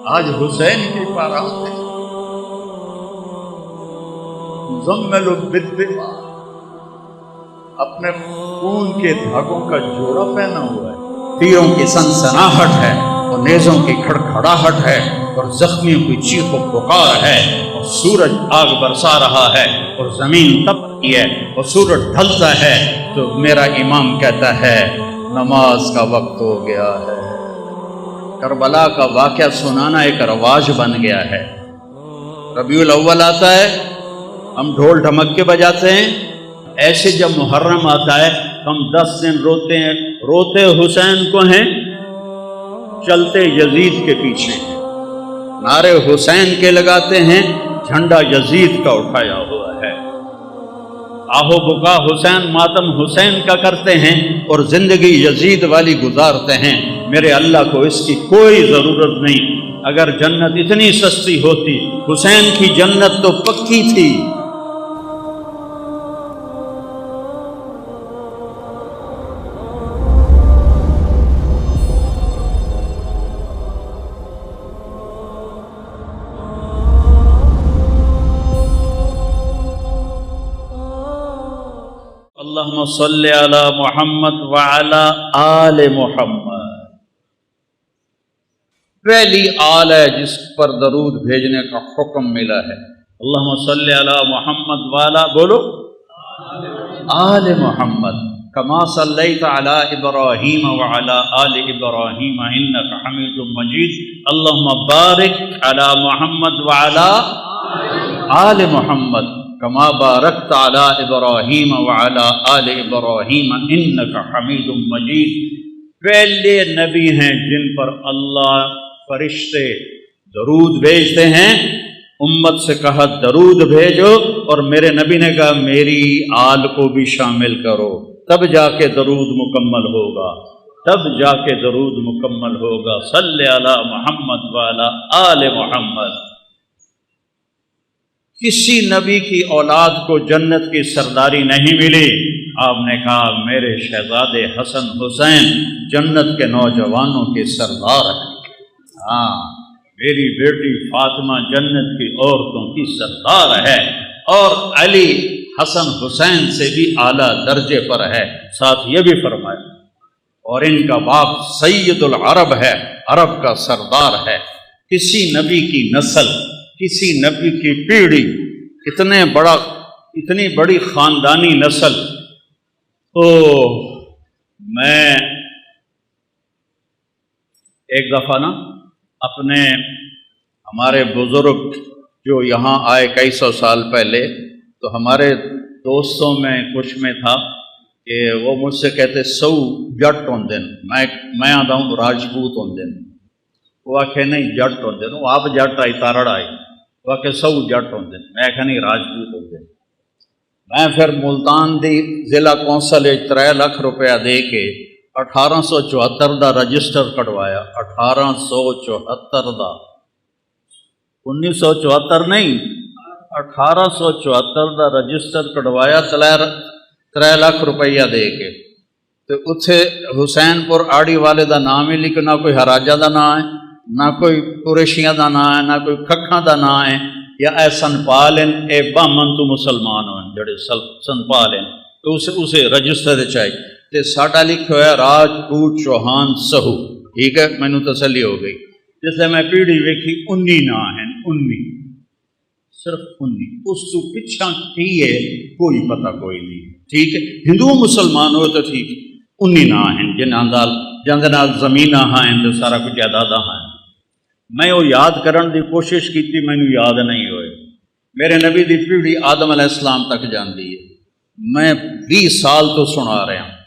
آج حسین کی بارات ہے، مزمل بالدماء، اپنے خون کے دھاگوں کا جوڑا پہنا ہوا ہے، تیروں کی سنسناہٹ ہے اور نیزوں کی کھڑکھڑاہٹ ہے اور زخمیوں کی چیخ و پکار ہے، اور سورج آگ برسا رہا ہے اور زمین تپ رہی ہے اور سورج ڈھلتا ہے، تو میرا امام کہتا ہے نماز کا وقت ہو گیا ہے۔ کربلا کا واقعہ سنانا ایک رواج بن گیا ہے۔ ربیع الاول آتا ہے، ہم ڈھول ڈھمکے بجاتے ہیں، ایسے جب محرم آتا ہے ہم 10 دن روتے ہیں، روتے حسین کو ہیں، چلتے یزید کے پیچھے، نعرے حسین کے لگاتے ہیں، جھنڈا یزید کا اٹھایا ہوا ہے، آہو بکا حسین ماتم حسین کا کرتے ہیں اور زندگی یزید والی گزارتے ہیں۔ میرے اللہ کو اس کی کوئی ضرورت نہیں، اگر جنت اتنی سستی ہوتی حسین کی جنت تو پکی تھی۔ اللہم صلی علی محمد وعلی آل محمد۔ پہلی آل ہے جس پر درود بھیجنے کا حکم ملا ہے۔ اللہم صلی علی محمد وعلی بولو آل محمد کما صلیت علی ابراہیم وعلی آل ابراہیم انک حمید مجید۔ اللہم بارک علی محمد وعلی آل محمد کما بارکت علی ابراہیم وعلی آل ابراہیم انک حمید مجید۔ پہلے نبی ہیں جن پر اللہ فرشتے درود بھیجتے ہیں، امت سے کہا درود بھیجو، اور میرے نبی نے کہا میری آل کو بھی شامل کرو، تب جا کے درود مکمل ہوگا، تب جا کے درود مکمل ہوگا۔ صلی علی محمد وعلی آل محمد۔ کسی نبی کی اولاد کو جنت کی سرداری نہیں ملی، آپ نے کہا میرے شہزادے حسن حسین جنت کے نوجوانوں کے سردار ہیں، ہاں میری بیٹی فاطمہ جنت کی عورتوں کی سردار ہے، اور علی حسن حسین سے بھی اعلیٰ درجے پر ہے۔ ساتھ یہ بھی فرمایا اور ان کا باپ سید العرب ہے، عرب کا سردار ہے۔ کسی نبی کی نسل، کسی نبی کی پیڑھی، اتنی بڑی خاندانی نسل۔ میں ایک دفعہ نا ہمارے بزرگ جو یہاں آئے کئی سو سال پہلے، تو ہمارے دوستوں میں کچھ میں تھا کہ وہ مجھ سے کہتے سو جٹ ہوندے، میں آتا ہوں راجپوت ہوندے، وہ آخے نہیں جٹ ہوندے، وہ آپ جٹ آئی تارڑ آئی، وہ آخے سو جٹ ہوندے، میں آخیا نہیں راجپوت ہوندے۔ میں پھر ملتان دی ضلع کونسل 3 لاکھ روپیہ دے کے 1874 دا رجسٹر کٹوایا، 1874 دا، 1974 نہیں، 1874 دا رجسٹر کٹوایا 3 لاکھ روپیہ دے کے، تو اتھے حسین پور آڑی والے دا نام ہی لکھ، نہ کوئی ہراجہ دا نام ہے، نہ کوئی قریشیاں دا نام ہے، نہ کوئی کھکھاں دا نام ہے، یا اے سنپال ہیں، اے بامن تو مسلمان ہوئے جڑے سنپال ہیں، تو اسے رجسٹر چاہیے، تے ساڈا لکھا ہوا ہے راجپوت چوہان سہو، ٹھیک ہے، میں نے تسلی ہو گئی۔ جس سے میں پیڑھی ویکھی 19 نا ہیں، 19 صرف 19، اس تو پچھا کی ہے کوئی پتہ کوئی نہیں، ٹھیک ہے، ہندو مسلمان ہوئے تو ٹھیک، 19 نا ہیں جن نال زمین ہیں تو سارا کچھ جائیداد ہیں۔ میں وہ یاد کرن دی کوشش کی تھی، میں نے یاد نہیں ہوئے۔ میرے نبی دی پیڑھی آدم علیہ السلام تک جاندی ہے، میں 20 سال تو سنا رہا ہوں۔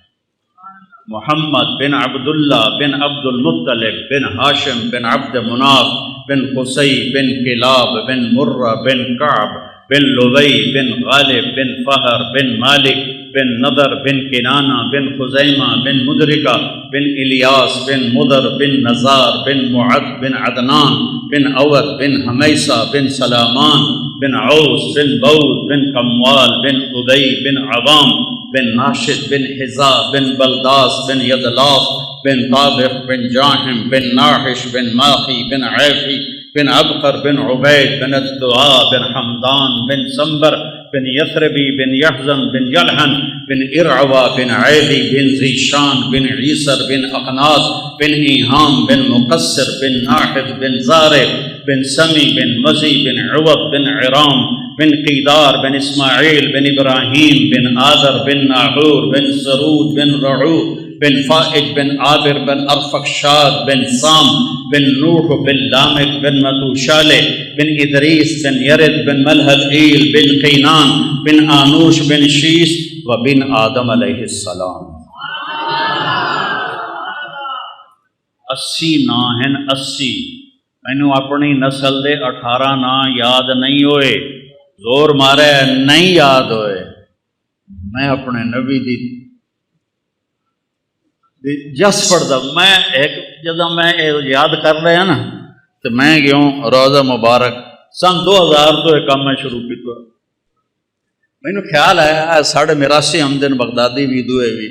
محمد بن عبداللہ بن عبد المطلب بن ہاشم بن عبد مناف بن قصی بن کلاب بن مرہ بن کعب بن لبی بن غالب بن فہر بن مالک بن نضر بن کنانہ بن خزیمہ بن مدرکہ بن الیاس بن مدر بن نزار بن معد بن عدنان بن عوض بن حمیسہ بن سلامان بن عوس بن بود بن کموال بن ادی بن عوام بن ناشد بن حزا بن بلداس بن یدلاف بن طابق بن جاہم بن ناحش بن ماخی بن عیفی بن عبقر بن عبید بن الدعاء بن حمدان بن سنبر بن یثربی بن یحزن بن یلحن بن ارعوا بن عیلی بن ذیشان بن عیسر بن اقناط بن ایہام بن مقصر بن ناحد بن زارع بن سمی بن مزی بن عوض بن عرام بن قیدار بن اسماعیل بن ابراہیم بن آذر بن ناحور بن سرود بن رعو بن فائج بن عابر بن ارفخشاد بن سام بن نوح بن لامک بن متوشالہ بن ادریس بن یرد بن ملحد ایل بن قینان بن آنوش بن شیس و بن آدم علیہ السلام۔ 80 نا ہیں 80۔ مینو اپنی نسل دے 18 نا یاد نہیں ہوئے، زور مارے نہیں یاد ہوئے۔ میں اپنے نبی دی جس پڑھتا میں ایک جدہ میں یاد کر رہا نا تو میں گیوں روزہ مبارک سن 2000 تو ایک کام میں شروع کیا۔ میں نے خیال آیا ساڑھے میراسی ہمدن بغدادی بھی دوئے بھی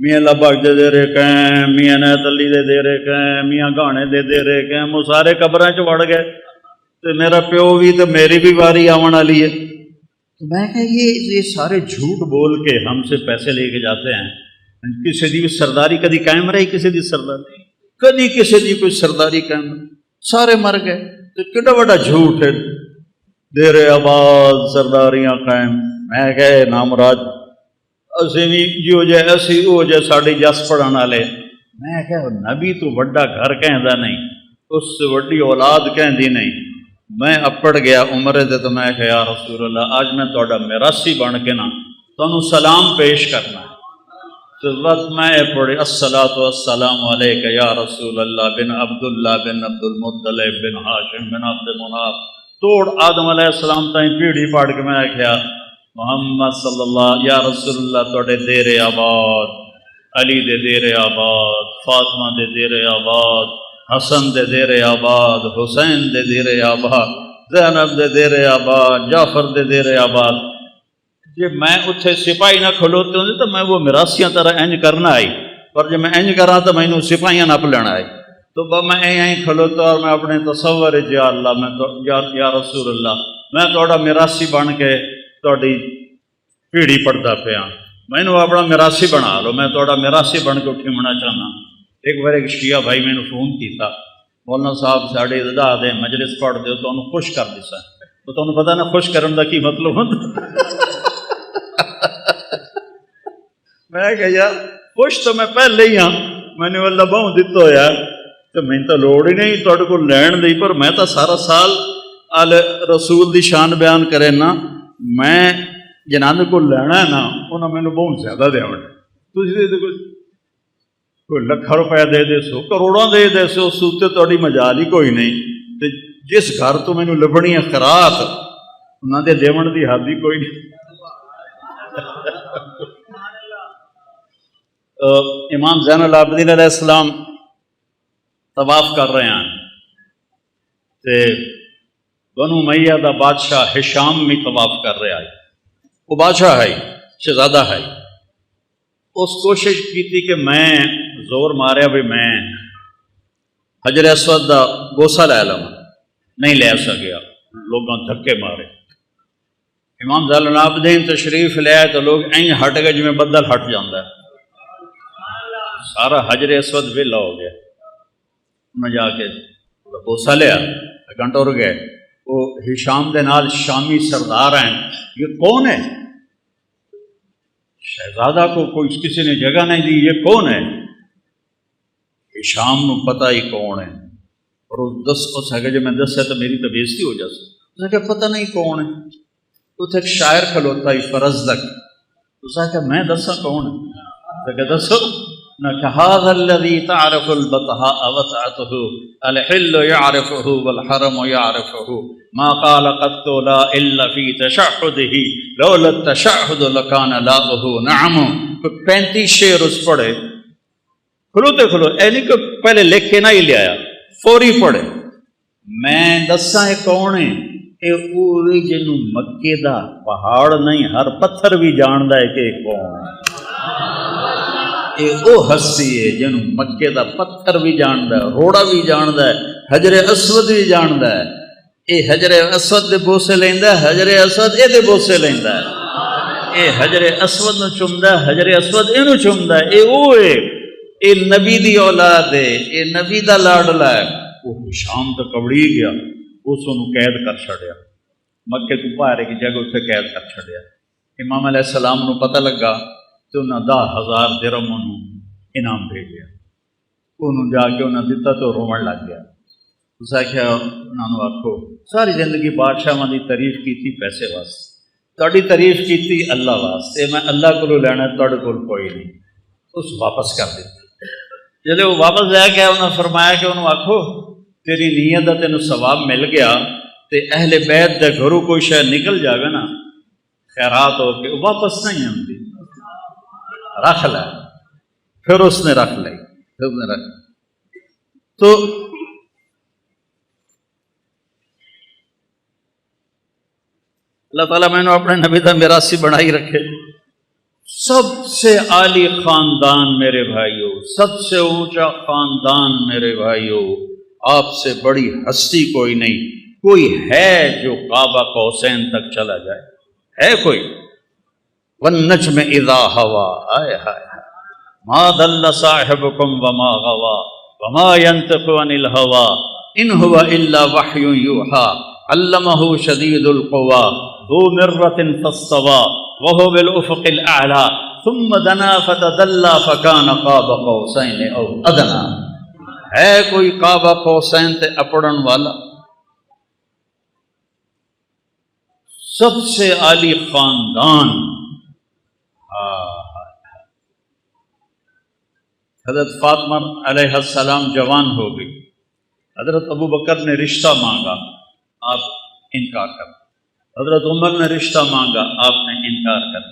میاں لبک دے رہے کہیں، میاں نیت علی دے رہے کہیں، میاں گانے دے رہے کہیں، وہ سارے قبریں چ وڑ گئے تو میرا پیو بھی تو میری بھی واری آون والی ہے۔ تو میں کہ یہ سارے جھوٹ بول کے ہم سے پیسے لے کے جاتے ہیں۔ کسی دی سرداری کدی قائم رہی، کسی دی سرداری کدی کسی دی کوئی سرداری قائم رہی، سارے مر گئے۔ تو کڈا بڑا جھوٹ ہے، دیر آباد سرداریاں قائم۔ میں کہے نامراد اسی بھی جو جائے اسی ہو جائے ساڑی جس پڑھن والے۔ میں کہا نبی تو وڈا گھر کہندا نہیں، اس سے وڈی اولاد کہندی نہیں۔ میں اپڑ گیا عمرے دے تو میں کہا یا رسول اللہ آج میں تہاڈا میراثی بن کے نا تانوں سلام پیش کرنا ہے۔ تو وقت میں پڑھی الصلاۃ والسلام علیک یا رسول اللہ بن عبداللہ بن عبد المطلب بن ہاشم بن عبد مناف توڑ آدم علیہ السلام تائیں پیڑھی پاڑ کے میں کہا محمد صلی اللہ یا رسول اللہ توڑے دیر آباد، علی دے دیر آباد، فاطمہ دے دیر آباد، حسن دے دیر آباد، حسین دے دیر آباد، زینب دے دیر آباد، جعفر دے دیر آباد۔ جی میں اتھے سپاہی نہ کھلوتے ہوں تو میں وہ میراثیاں طرح انج کرنا آئی، پر جب میں انج کرا تو میں سپاہیاں نپ لینا آئی۔ تو میں یہیں کھلوتا اور میں اپنے تصور یا اللہ میں تو یا رسول اللہ میں تھوڑا میراثی بن کے تھوڑی پیڑھی پڑھتا پیا، میں نے اپنا میراثی بنا لو، میں تھوڑا میراثی بن کے اٹھی ہونا چاہنا۔ ایک بار ایک شیعہ بھائی میں نے فون کیتا، مولانا صاحب ساڑی ادا دے مجلس پڑھ دے تو انہوں خوش کر دیسا۔ تو تمہیں پتا نا خوش کرن دا کی مطلب ہوتا؟ میں کہ یار خوش تو میں پہلے ہی ہاں، میں نے اللہ بہوں دیتا ہویا تو میں تو لوڑ ہی نہیں توڑے کو لین دی، پر میں تو سارا سال آل رسول دی شان بیان کرے نا، میں جنہاں کو لینا ہے نا انہوں میں نے بہت زیادہ دے ہونے تو کوئی لکھا روپے دے سو کروڑوں دے سو سوتے توڑی مجال ہی کوئی نہیں۔ تو جس گھر تو میں نے لبنی ہے خیرات انہوں دے دیون دی حد ہی کوئی نہیں۔ امام زین العابدین علیہ السلام طواف کر رہے ہیں تے بنو امیہ دا بادشاہ ہشام بھی طواف کر رہا ہے، وہ بادشاہ ہے شہزادہ ہے۔ اس کوشش کی تھی کہ میں زور ماریا بھی میں حجر اسود دا بوسہ لے لوں، نہیں لے سکیا، لوگوں دھکے مارے۔ امام زین العابدین تشریف لے آئے تو لوگ این ہٹ گئے جو میں بدل ہٹ جاندہ ہے، سارا حجر اسود ویلا ہو گیا۔ انہیں جا کے بوسہ لیا، گھنٹہ ہو گئے، وہ ہشام دے نال شامی سردار ہیں، یہ کون ہے؟ شہزادہ کو کوئی کسی نے جگہ نہیں دی، یہ کون ہے؟ ہشام نو پتہ ہی کون ہے، اور اس ہے کہ جب میں دس ہے تو میری تو بےزتی ہو جاتی، اس نے کہا پتہ نہیں کون ہے۔ تو تھے ایک شاعر کھلوتا ہی فرزدق، اس نے کہا میں دسا کون ہے؟ تو کہا دسو نہ کہ هذا الذي تعرف البطحاء وسعته الحل يعرفه والحرم يعرفه ما قال قط لا الا في تشهده لولا التشهد لكان لاؤه نعم۔ 35 شعر اس پڑھے کھلوتے کھلو، اے نہیں کہ پہلے لکھ کے نہ ہی لے آیا، فوری پڑھے۔ میں دساں کون ہے؟ اے اوہی جنوں مکے دا پہاڑ نہیں ہر پتھر بھی جاندا ہے کہ کون ہے۔ اے او ہستی ہے جنوں مکے دا پتھر بھی جاندا ہے، روڑا بھی جاندا ہے، حجر اسود بھی جاندا ہے، اے حجر اسود دے بوسے لیندا ہے، حجر اسود اے دے بوسے لیندا ہے، اے حجر اسود نو چومدا ہے، حجر اسود اینو چومدا ہے، اے او ہے، اے نبی دی اولاد ہے، اے نبی دا لاڈلا ہے۔ وہ شام تک کبڑی گیا، اس نو قید کر چھڑیا، مکے تو باہر کی جگہ اتنے قید کر چھڑیا۔ امام علیہ السلام نو پتہ لگا تو انہاں 10,000 درہم انہوں انعام بھیجیا، انہوں جا کے انہاں دیتا تو رومن لگ گیا۔ اس آخیا انہوں نے آکھو ساری زندگی بادشاہ دی تعریف کی پیسے واسطے، تہاڈی تعریف کی اللہ واسطے، میں اللہ کو لینا تہاڈے کول کوئی نہیں، اس واپس کر دیتی۔ جب وہ واپس لے گیا انہوں نے فرمایا کہ انہوں آکھو تیری نیت دا تینوں ثواب مل گیا تے اہل بیت دے گھروں کوئی شے نکل جاوے نا خیرات ہو کے واپس نہیں آتی، رکھ لے۔ پھر اس نے رکھ لی، پھر اس نے رکھ لی۔ تو اللہ تعالیٰ میں نے اپنے نبی دا میراثی بنائی رکھے۔ سب سے عالی خاندان میرے بھائیوں، سب سے اونچا خاندان میرے بھائیوں، آپ سے بڑی ہستی کوئی نہیں، کوئی ہے جو قاب قوسین تک چلا جائے؟ ہے کوئی؟ والنجم اذا ہوا، آئے ہائے ما ضل صاحبکم وما غوا وما ينطق عن الهوى ان هو الا وحی یوحی علمہ شدید القوی ذو مرۃ فاستوى وهو بالافق الاعلی ثم دنا فتدلى فكان قاب قوسین او ادنی۔ ہے کوئی قاب قوسین تے اپڑن والا؟ سب سے عالی خاندان۔ حضرت فاطمہ علیہ السلام جوان ہو گئی، حضرت ابو بکر نے رشتہ مانگا، آپ انکار کر، حضرت عمر نے رشتہ مانگا، آپ نے انکار کر۔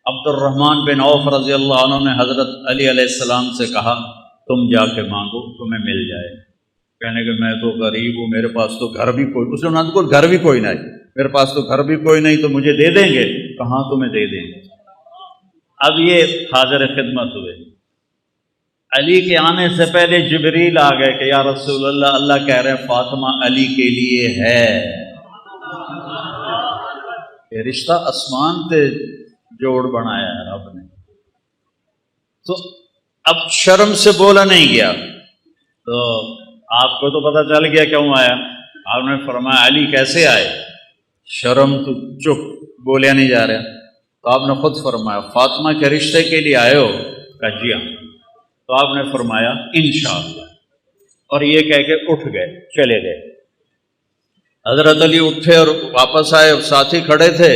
عبد الرحمن بن عوف رضی اللہ عنہ نے حضرت علی علیہ السلام سے کہا تم جا کے مانگو تمہیں مل جائے۔ کہنے کہ میں تو غریب ہوں، میرے پاس تو گھر بھی کوئی، اس نے کو گھر بھی کوئی نہیں، میرے پاس تو گھر بھی کوئی نہیں، تو مجھے دے دیں گے؟ کہاں تمہیں دے دیں گے۔ اب یہ حاضر خدمت ہوئے، علی کے آنے سے پہلے جبریل آ گئے کہ یا رسول اللہ، اللہ کہہ رہے ہیں فاطمہ علی کے لیے ہے۔ یہ رشتہ آسمان تے جوڑ بنایا ہے رب نے۔ تو اب شرم سے بولا نہیں گیا، تو آپ کو تو پتہ چل گیا کیوں آیا۔ آپ نے فرمایا علی کیسے آئے؟ شرم تو چپ، بولیا نہیں جا رہا۔ تو آپ نے خود فرمایا فاطمہ کے رشتے کے لیے آئے ہو؟ کہا جی ہاں۔ تو آپ نے فرمایا انشاءاللہ، اور یہ کہہ کے اٹھ گئے، چلے گئے۔ حضرت علی اٹھے اور واپس آئے، ساتھی کھڑے تھے،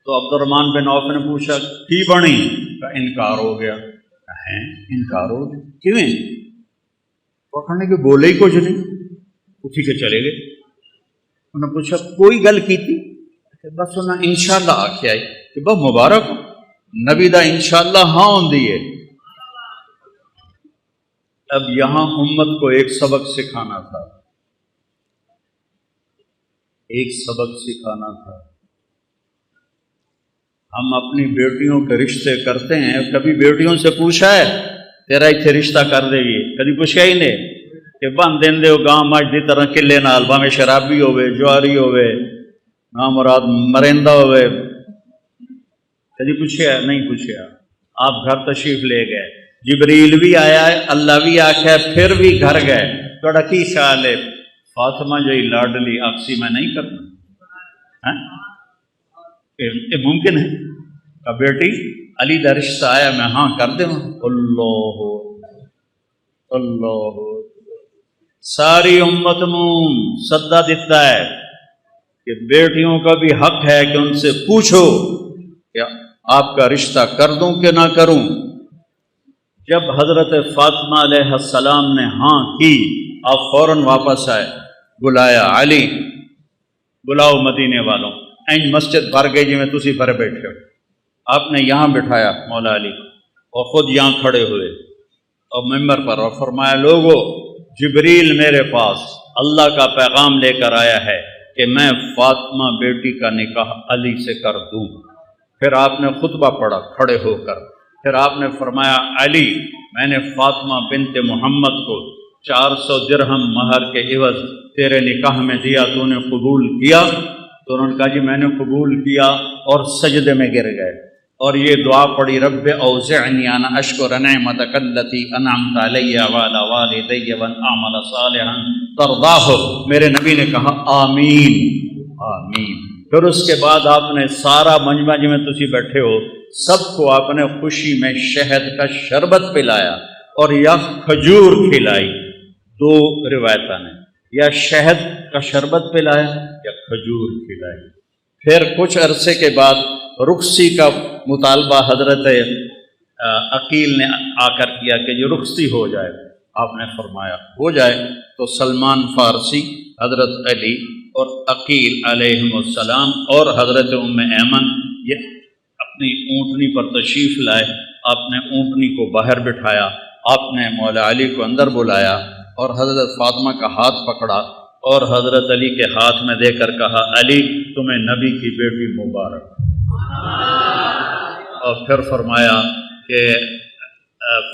تو عبد الرحمن بن عوف نے پوچھا کی بنی؟ کہا انکار ہو گیا۔ ہیں انکار ہو گیا؟ کیویں؟ وہ کہنے کہ بولے ہی کچھ نہیں، اٹھی کے چلے گئے۔ انہوں نے پوچھا کوئی گل کی تھی؟ بس انہیں انشاءاللہ آکھے آئی کہ بہت مبارک ہو، نبی دا انشاءاللہ ہاں ہوندی ہے۔ اب یہاں امت کو ایک سبق سکھانا تھا، ایک سبق سکھانا تھا۔ ہم اپنی بیٹیوں کے رشتے کرتے ہیں، کبھی بیٹیوں سے پوچھا ہے تیرا اتنے رشتہ کر دے گی؟ کبھی پوچھا ہی نہیں کہ بن دین دے گاں مجھ دی طرح کلے نال، بھاویں شرابی ہوئے، جواری ہوئے، نامراد مرندہ ہوئے، کبھی پوچھا نہیں پوچھا۔ آپ گھر تشریف لے گئے، جبریل بھی آیا ہے، اللہ بھی آخیا، پھر بھی گھر گئے۔ تھوڑا کی خیال ہے فاطمہ جی لاڈلی آپسی میں نہیں کرنا؟ یہ ممکن ہے کہ بیٹی علی دا رشتہ آیا میں ہاں کر دوں؟ اللہ اللہ، ساری امت نو سدا دیتا ہے کہ بیٹیوں کا بھی حق ہے کہ ان سے پوچھو کہ آپ کا رشتہ کر دوں کہ نہ کروں۔ جب حضرت فاطمہ علیہ السلام نے ہاں کی، آپ فوراً واپس آئے، بلایا علی بلاؤ مدینے والوں، این مسجد بھر گئی جی میں تسی بھر بیٹھے ہو۔ آپ نے یہاں بٹھایا مولا علی کو، اور خود یہاں کھڑے ہوئے اور ممبر پر، اور فرمایا لوگو جبریل میرے پاس اللہ کا پیغام لے کر آیا ہے کہ میں فاطمہ بیٹی کا نکاح علی سے کر دوں۔ پھر آپ نے خطبہ پڑھا کھڑے ہو کر، پھر آپ نے فرمایا علی میں نے فاطمہ بنت محمد کو 400 درہم مہر کے عوض تیرے نکاح میں دیا، تو نے قبول کیا؟ تو انہوں نے کہا جی میں نے قبول کیا، اور سجدے میں گر گئے اور یہ دعا پڑھی، رب اوزعنی ان اشکر نعمتک التی انعمت علی وعلی والدی وان اعمل صالحا ترضاہ۔ میرے نبی نے کہا آمین آمین۔ پھر اس کے بعد آپ نے سارا مجمع جی میں تسی بیٹھے ہو سب کو آپ نے خوشی میں شہد کا شربت پلایا اور یا کھجور کھلائی، 2 روایتیں نے، یا شہد کا شربت پلایا یا کھجور کھلائی۔ پھر کچھ عرصے کے بعد رخصی کا مطالبہ حضرت عقیل نے آ کر کیا کہ یہ رخصتی ہو جائے، آپ نے فرمایا ہو جائے۔ تو سلمان فارسی، حضرت علی اور عقیل علیہم السلام اور حضرت ام ایمن یہ اپنی اونٹنی پر تشریف لائے۔ آپ نے اونٹنی کو باہر بٹھایا، آپ نے مولا علی کو اندر بلایا اور حضرت فاطمہ کا ہاتھ پکڑا اور حضرت علی کے ہاتھ میں دے کر کہا علی تمہیں نبی کی بیٹی مبارک، اور پھر فرمایا کہ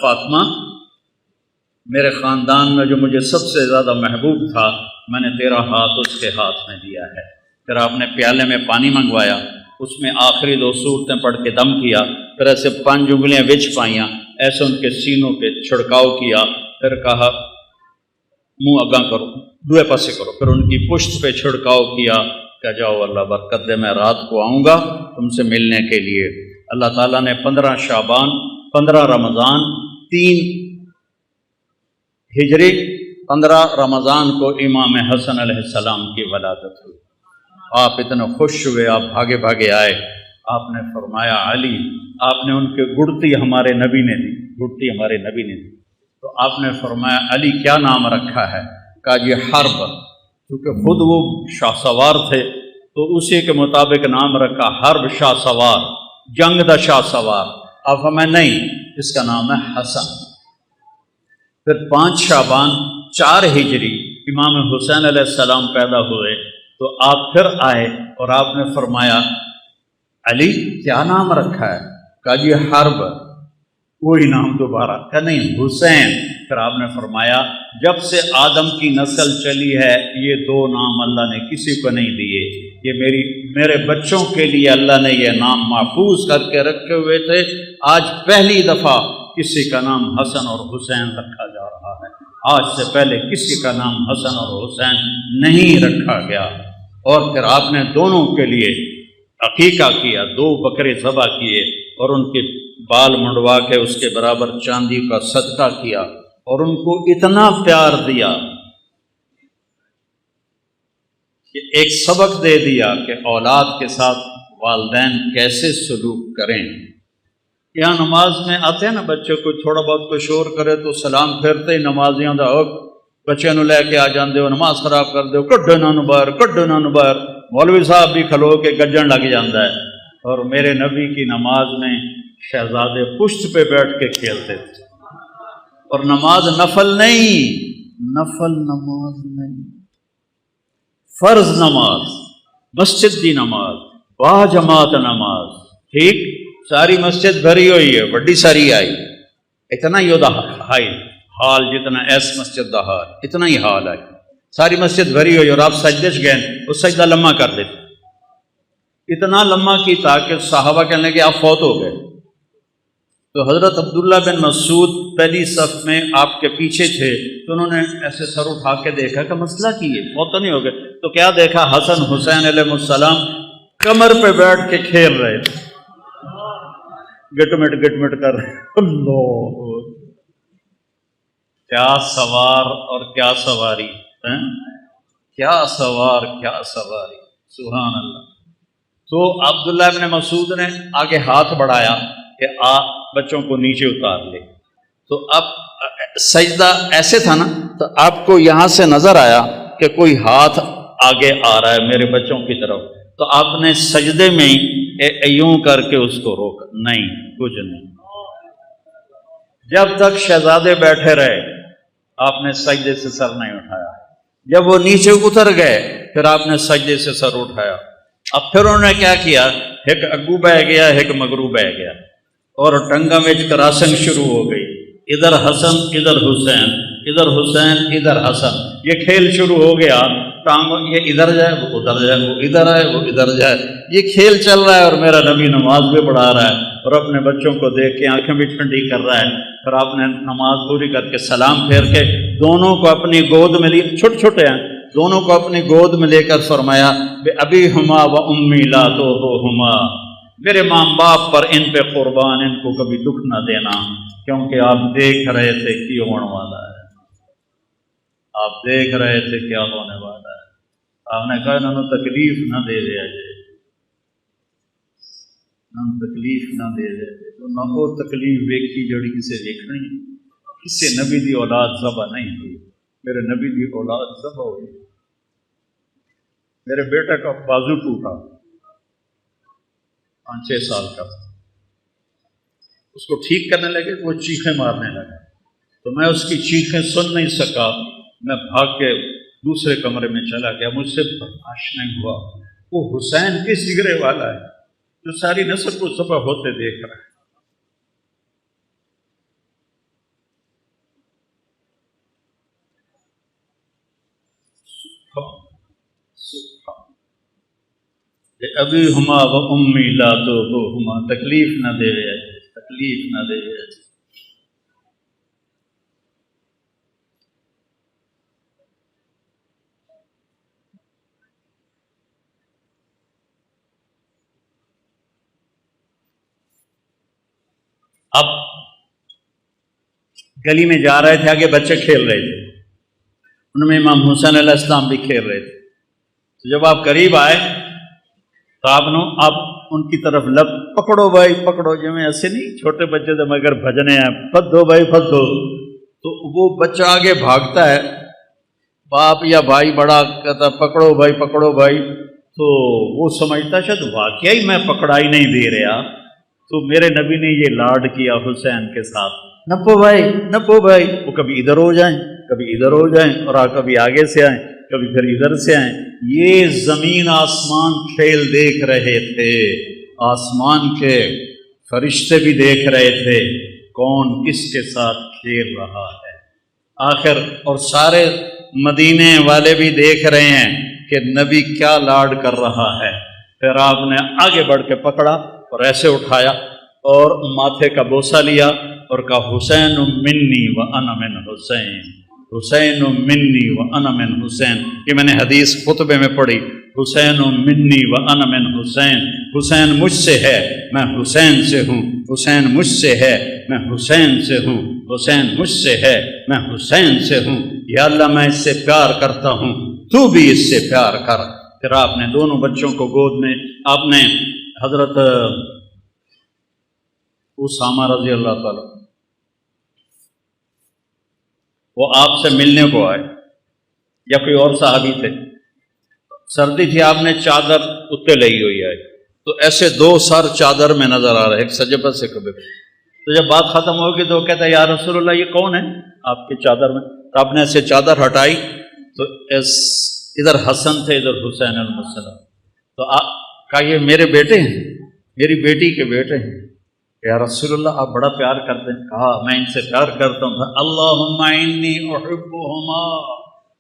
فاطمہ میرے خاندان میں جو مجھے سب سے زیادہ محبوب تھا میں نے تیرا ہاتھ اس کے ہاتھ میں دیا ہے۔ پھر آپ نے پیالے میں پانی منگوایا، اس میں آخری 2 سورتیں پڑھ کے دم کیا، پھر ایسے 5 انگلیاں وچ پائیاں، ایسے ان کے سینوں پہ چھڑکاؤ کیا، پھر کہا منہ اگاں کرو، دوے پاسے کرو، پھر ان کی پشت پہ چھڑکاؤ کیا کہ جاؤ اللہ برکت دے، میں رات کو آؤں گا تم سے ملنے کے لیے۔ اللہ تعالیٰ نے 15 شعبان، 15 رمضان، 3 ہجری، 15 رمضان کو امام حسن علیہ السلام کی ولادت ہوئی۔ آپ اتنے خوش ہوئے، آپ بھاگے بھاگے آئے، آپ نے فرمایا علی، آپ نے ان کے گڑتی ہمارے نبی نے دی، گڑتی ہمارے نبی نے دی، تو آپ نے فرمایا علی کیا نام رکھا ہے؟ کہا یہ حرب، کیونکہ خود وہ شاہ سوار تھے تو اسی کے مطابق نام رکھا حرب شاہ سوار، جنگ دا شاہ سوار۔ آپ فرمایا نہیں، اس کا نام ہے حسن۔ پھر 5 شعبان 4 ہجری امام حسین علیہ السلام پیدا ہوئے، تو آپ پھر آئے اور آپ نے فرمایا علی کیا نام رکھا ہے؟ کہا جی حرب، وہی نام دوبارہ، کہا نہیں حسین۔ پھر آپ نے فرمایا جب سے آدم کی نسل چلی ہے یہ 2 نام اللہ نے کسی کو نہیں دیے، یہ میرے بچوں کے لیے اللہ نے یہ نام محفوظ کر کے رکھے ہوئے تھے، آج پہلی دفعہ کسی کا نام حسن اور حسین رکھا جا رہا ہے، آج سے پہلے کسی کا نام حسن اور حسین نہیں رکھا گیا۔ اور پھر آپ نے دونوں کے لیے عقیقہ کیا، 2 بکرے ذبح کیے اور ان کے بال منڈوا کے اس کے برابر چاندی کا صدقہ کیا اور ان کو اتنا پیار دیا کہ ایک سبق دے دیا کہ اولاد کے ساتھ والدین کیسے سلوک کریں۔ یہاں نماز میں آتے ہیں نا بچے کو تھوڑا بہت کوئی شور کرے تو سلام پھیرتے ہی نمازیاں دا بچے نو لے کے آ جاندے ہو، نماز خراب کر دے ہو، کڈو نہ باہر، کڈو نہ باہر۔ مولوی صاحب بھی کھلو کے گجن لگ جاندہ ہے۔ اور میرے نبی کی نماز میں شہزادے پشت پہ بیٹھ کے کھیلتے تھے، اور نماز نفل نہیں، نفل نماز نہیں، فرض نماز، مسجد دی نماز، با جماعت نماز، ٹھیک؟ ساری مسجد بھری ہوئی ہے، بڑی ساری آئی، اتنا ہی دا حال جتنا ایس مسجد دا حال، اتنا ہی حال آئی، ساری مسجد بھری ہوئی، اور آپ سجدے چ گئے، وہ سجدہ لمحہ کر دیتے، اتنا لمحہ کی تاکہ صحابہ کہنے لگے آپ فوت ہو گئے۔ تو حضرت عبداللہ بن مسعود پہلی صف میں آپ کے پیچھے تھے، تو انہوں نے ایسے سر اٹھا کے دیکھا کہ مسئلہ کی ہے، فوت تو نہیں ہو گئے؟ تو کیا دیکھا؟ حسن حسین علیہ السلام کمر پہ بیٹھ کے کھیل رہے تھے، گٹ مٹ کر رہے۔ اللہ، کیا سوار اور کیا سواری، کیا سوار کیا سواری، سبحان اللہ۔ تو عبداللہ ابن مسعود نے آگے ہاتھ بڑھایا کہ بچوں کو نیچے اتار لے، تو اب سجدہ ایسے تھا نا، تو آپ کو یہاں سے نظر آیا کہ کوئی ہاتھ آگے آ رہا ہے میرے بچوں کی طرف، تو آپ نے سجدے میں یوں کر کے اس کو روکا، نہیں کچھ نہیں، جب تک شہزادے بیٹھے رہے آپ نے سجدے سے سر نہیں اٹھایا، جب وہ نیچے اتر گئے پھر آپ نے سجدے سے سر اٹھایا۔ اب پھر انہوں نے کیا کیا، ایک اگو بہ گیا ایک مگرو بہ گیا، اور ٹنگا میں کراسنگ شروع ہو گئی، ادھر حسن ادھر حسین، ادھر حسین ادھر حسن، یہ کھیل شروع ہو گیا، ٹانگوں یہ ادھر جائے وہ ادھر جائے، وہ ادھر آئے وہ ادھر جائے، یہ کھیل چل رہا ہے، اور میرا نبی نماز بھی پڑھا رہا ہے اور اپنے بچوں کو دیکھ کے آنکھیں بھی ٹھنڈی کر رہا ہے۔ پھر آپ نے نماز پوری کر کے سلام پھیر کے دونوں کو اپنی گود میں لی، چھوٹے چھوٹے ہیں، دونوں کو اپنی گود میں لے کر فرمایا بے ابی ہما و امی لا تو ہما، میرے ماں باپ پر ان پہ قربان، ان کو کبھی دکھ نہ دینا، کیونکہ آپ دیکھ رہے تھے کی ہونے والا ہے، آپ دیکھ رہے تھے کیا ہونے والا ہے۔ آپ نے کہا انہوں نے تکلیف نہ دے دیا جائے، تکلیف نہ دے دے تو نہ وہ تکلیف ویکھی جڑی کسے دیکھنی، کسے نبی دی اولاد ذبح نہیں ہوئی، میرے نبی دی اولاد ذبح ہوئی۔ میرے بیٹے کا بازو ٹوٹا، 5-6 سال کا، اس کو ٹھیک کرنے لگے وہ چیخیں مارنے لگا، تو میں اس کی چیخیں سن نہیں سکا، میں بھاگ کے دوسرے کمرے میں چلا گیا، مجھ سے برداشت نہیں ہوا۔ وہ حسین کس جگرے والا ہے جو ساری نسل کو ذبح ہوتے دیکھ رہا ہے۔ ابھی ہما و امی لا تو ہما، تکلیف نہ دے رہے، تکلیف نہ دے رہے۔ اب گلی میں جا رہے تھے، آگے بچے کھیل رہے تھے، ان میں امام حسین علیہ السلام بھی کھیل رہے تھے، تو جب آپ قریب آئے تو آپ ان کی طرف لب پکڑو بھائی پکڑو، جو میں ایسے نہیں چھوٹے بچے تو مگر بھجنے ہیں، پھد دو بھائی پھد دو، تو وہ بچہ آگے بھاگتا ہے، باپ یا بھائی بڑا کہتا پکڑو بھائی پکڑو بھائی، تو وہ سمجھتا شاید واقعی میں پکڑائی نہیں دے رہا، تو میرے نبی نے یہ لاڈ کیا حسین کے ساتھ، نپو بھائی نپو بھائی، وہ کبھی ادھر ہو جائیں کبھی ادھر ہو جائیں، اور کبھی آگے سے آئیں کبھی پھر ادھر سے آئیں۔ یہ زمین آسمان کھیل دیکھ رہے تھے، آسمان کے فرشتے بھی دیکھ رہے تھے کون کس کے ساتھ کھیل رہا ہے آخر، اور سارے مدینے والے بھی دیکھ رہے ہیں کہ نبی کیا لاڈ کر رہا ہے۔ پھر آپ نے آگے بڑھ کے پکڑا اور ایسے اٹھایا اور ماتھے کا بوسہ لیا اور کہا حسین منی و انا من حسین، حسین منی و انا من حسین۔ یہ میں نے حدیث خطبے میں پڑھی، حسین منی و انا من حسین، حسین مجھ سے ہے میں حسین سے ہوں، حسین مجھ سے ہے میں حسین سے ہوں، حسین مجھ سے ہے میں حسین سے ہوں، یا اللہ میں اس سے پیار کرتا ہوں تو بھی اس سے پیار کر۔ پھر آپ نے دونوں بچوں کو گود میں، آپ نے حضرت اسامہ رضی اللہ تعالیٰ وہ آپ سے ملنے کو آئے یا کوئی اور صحابی تھے، سردی تھی، آپ نے چادر اتنے لئی ہوئی آئی، تو ایسے 2 سر چادر میں نظر آ رہے، ایک سجبت سے کبھی، تو جب بات ختم ہوگی تو وہ کہتا ہے یا رسول اللہ یہ کون ہے آپ کی چادر میں؟ تو آپ نے ایسے چادر ہٹائی تو ادھر حسن تھے ادھر حسین علیہ السلام، تو کہا یہ میرے بیٹے ہیں، میری بیٹی کے بیٹے ہیں۔ یا رسول اللہ آپ بڑا پیار کرتے ہیں؟ کہا میں ان سے پیار کرتا ہوں۔ اللہم انی احبہما،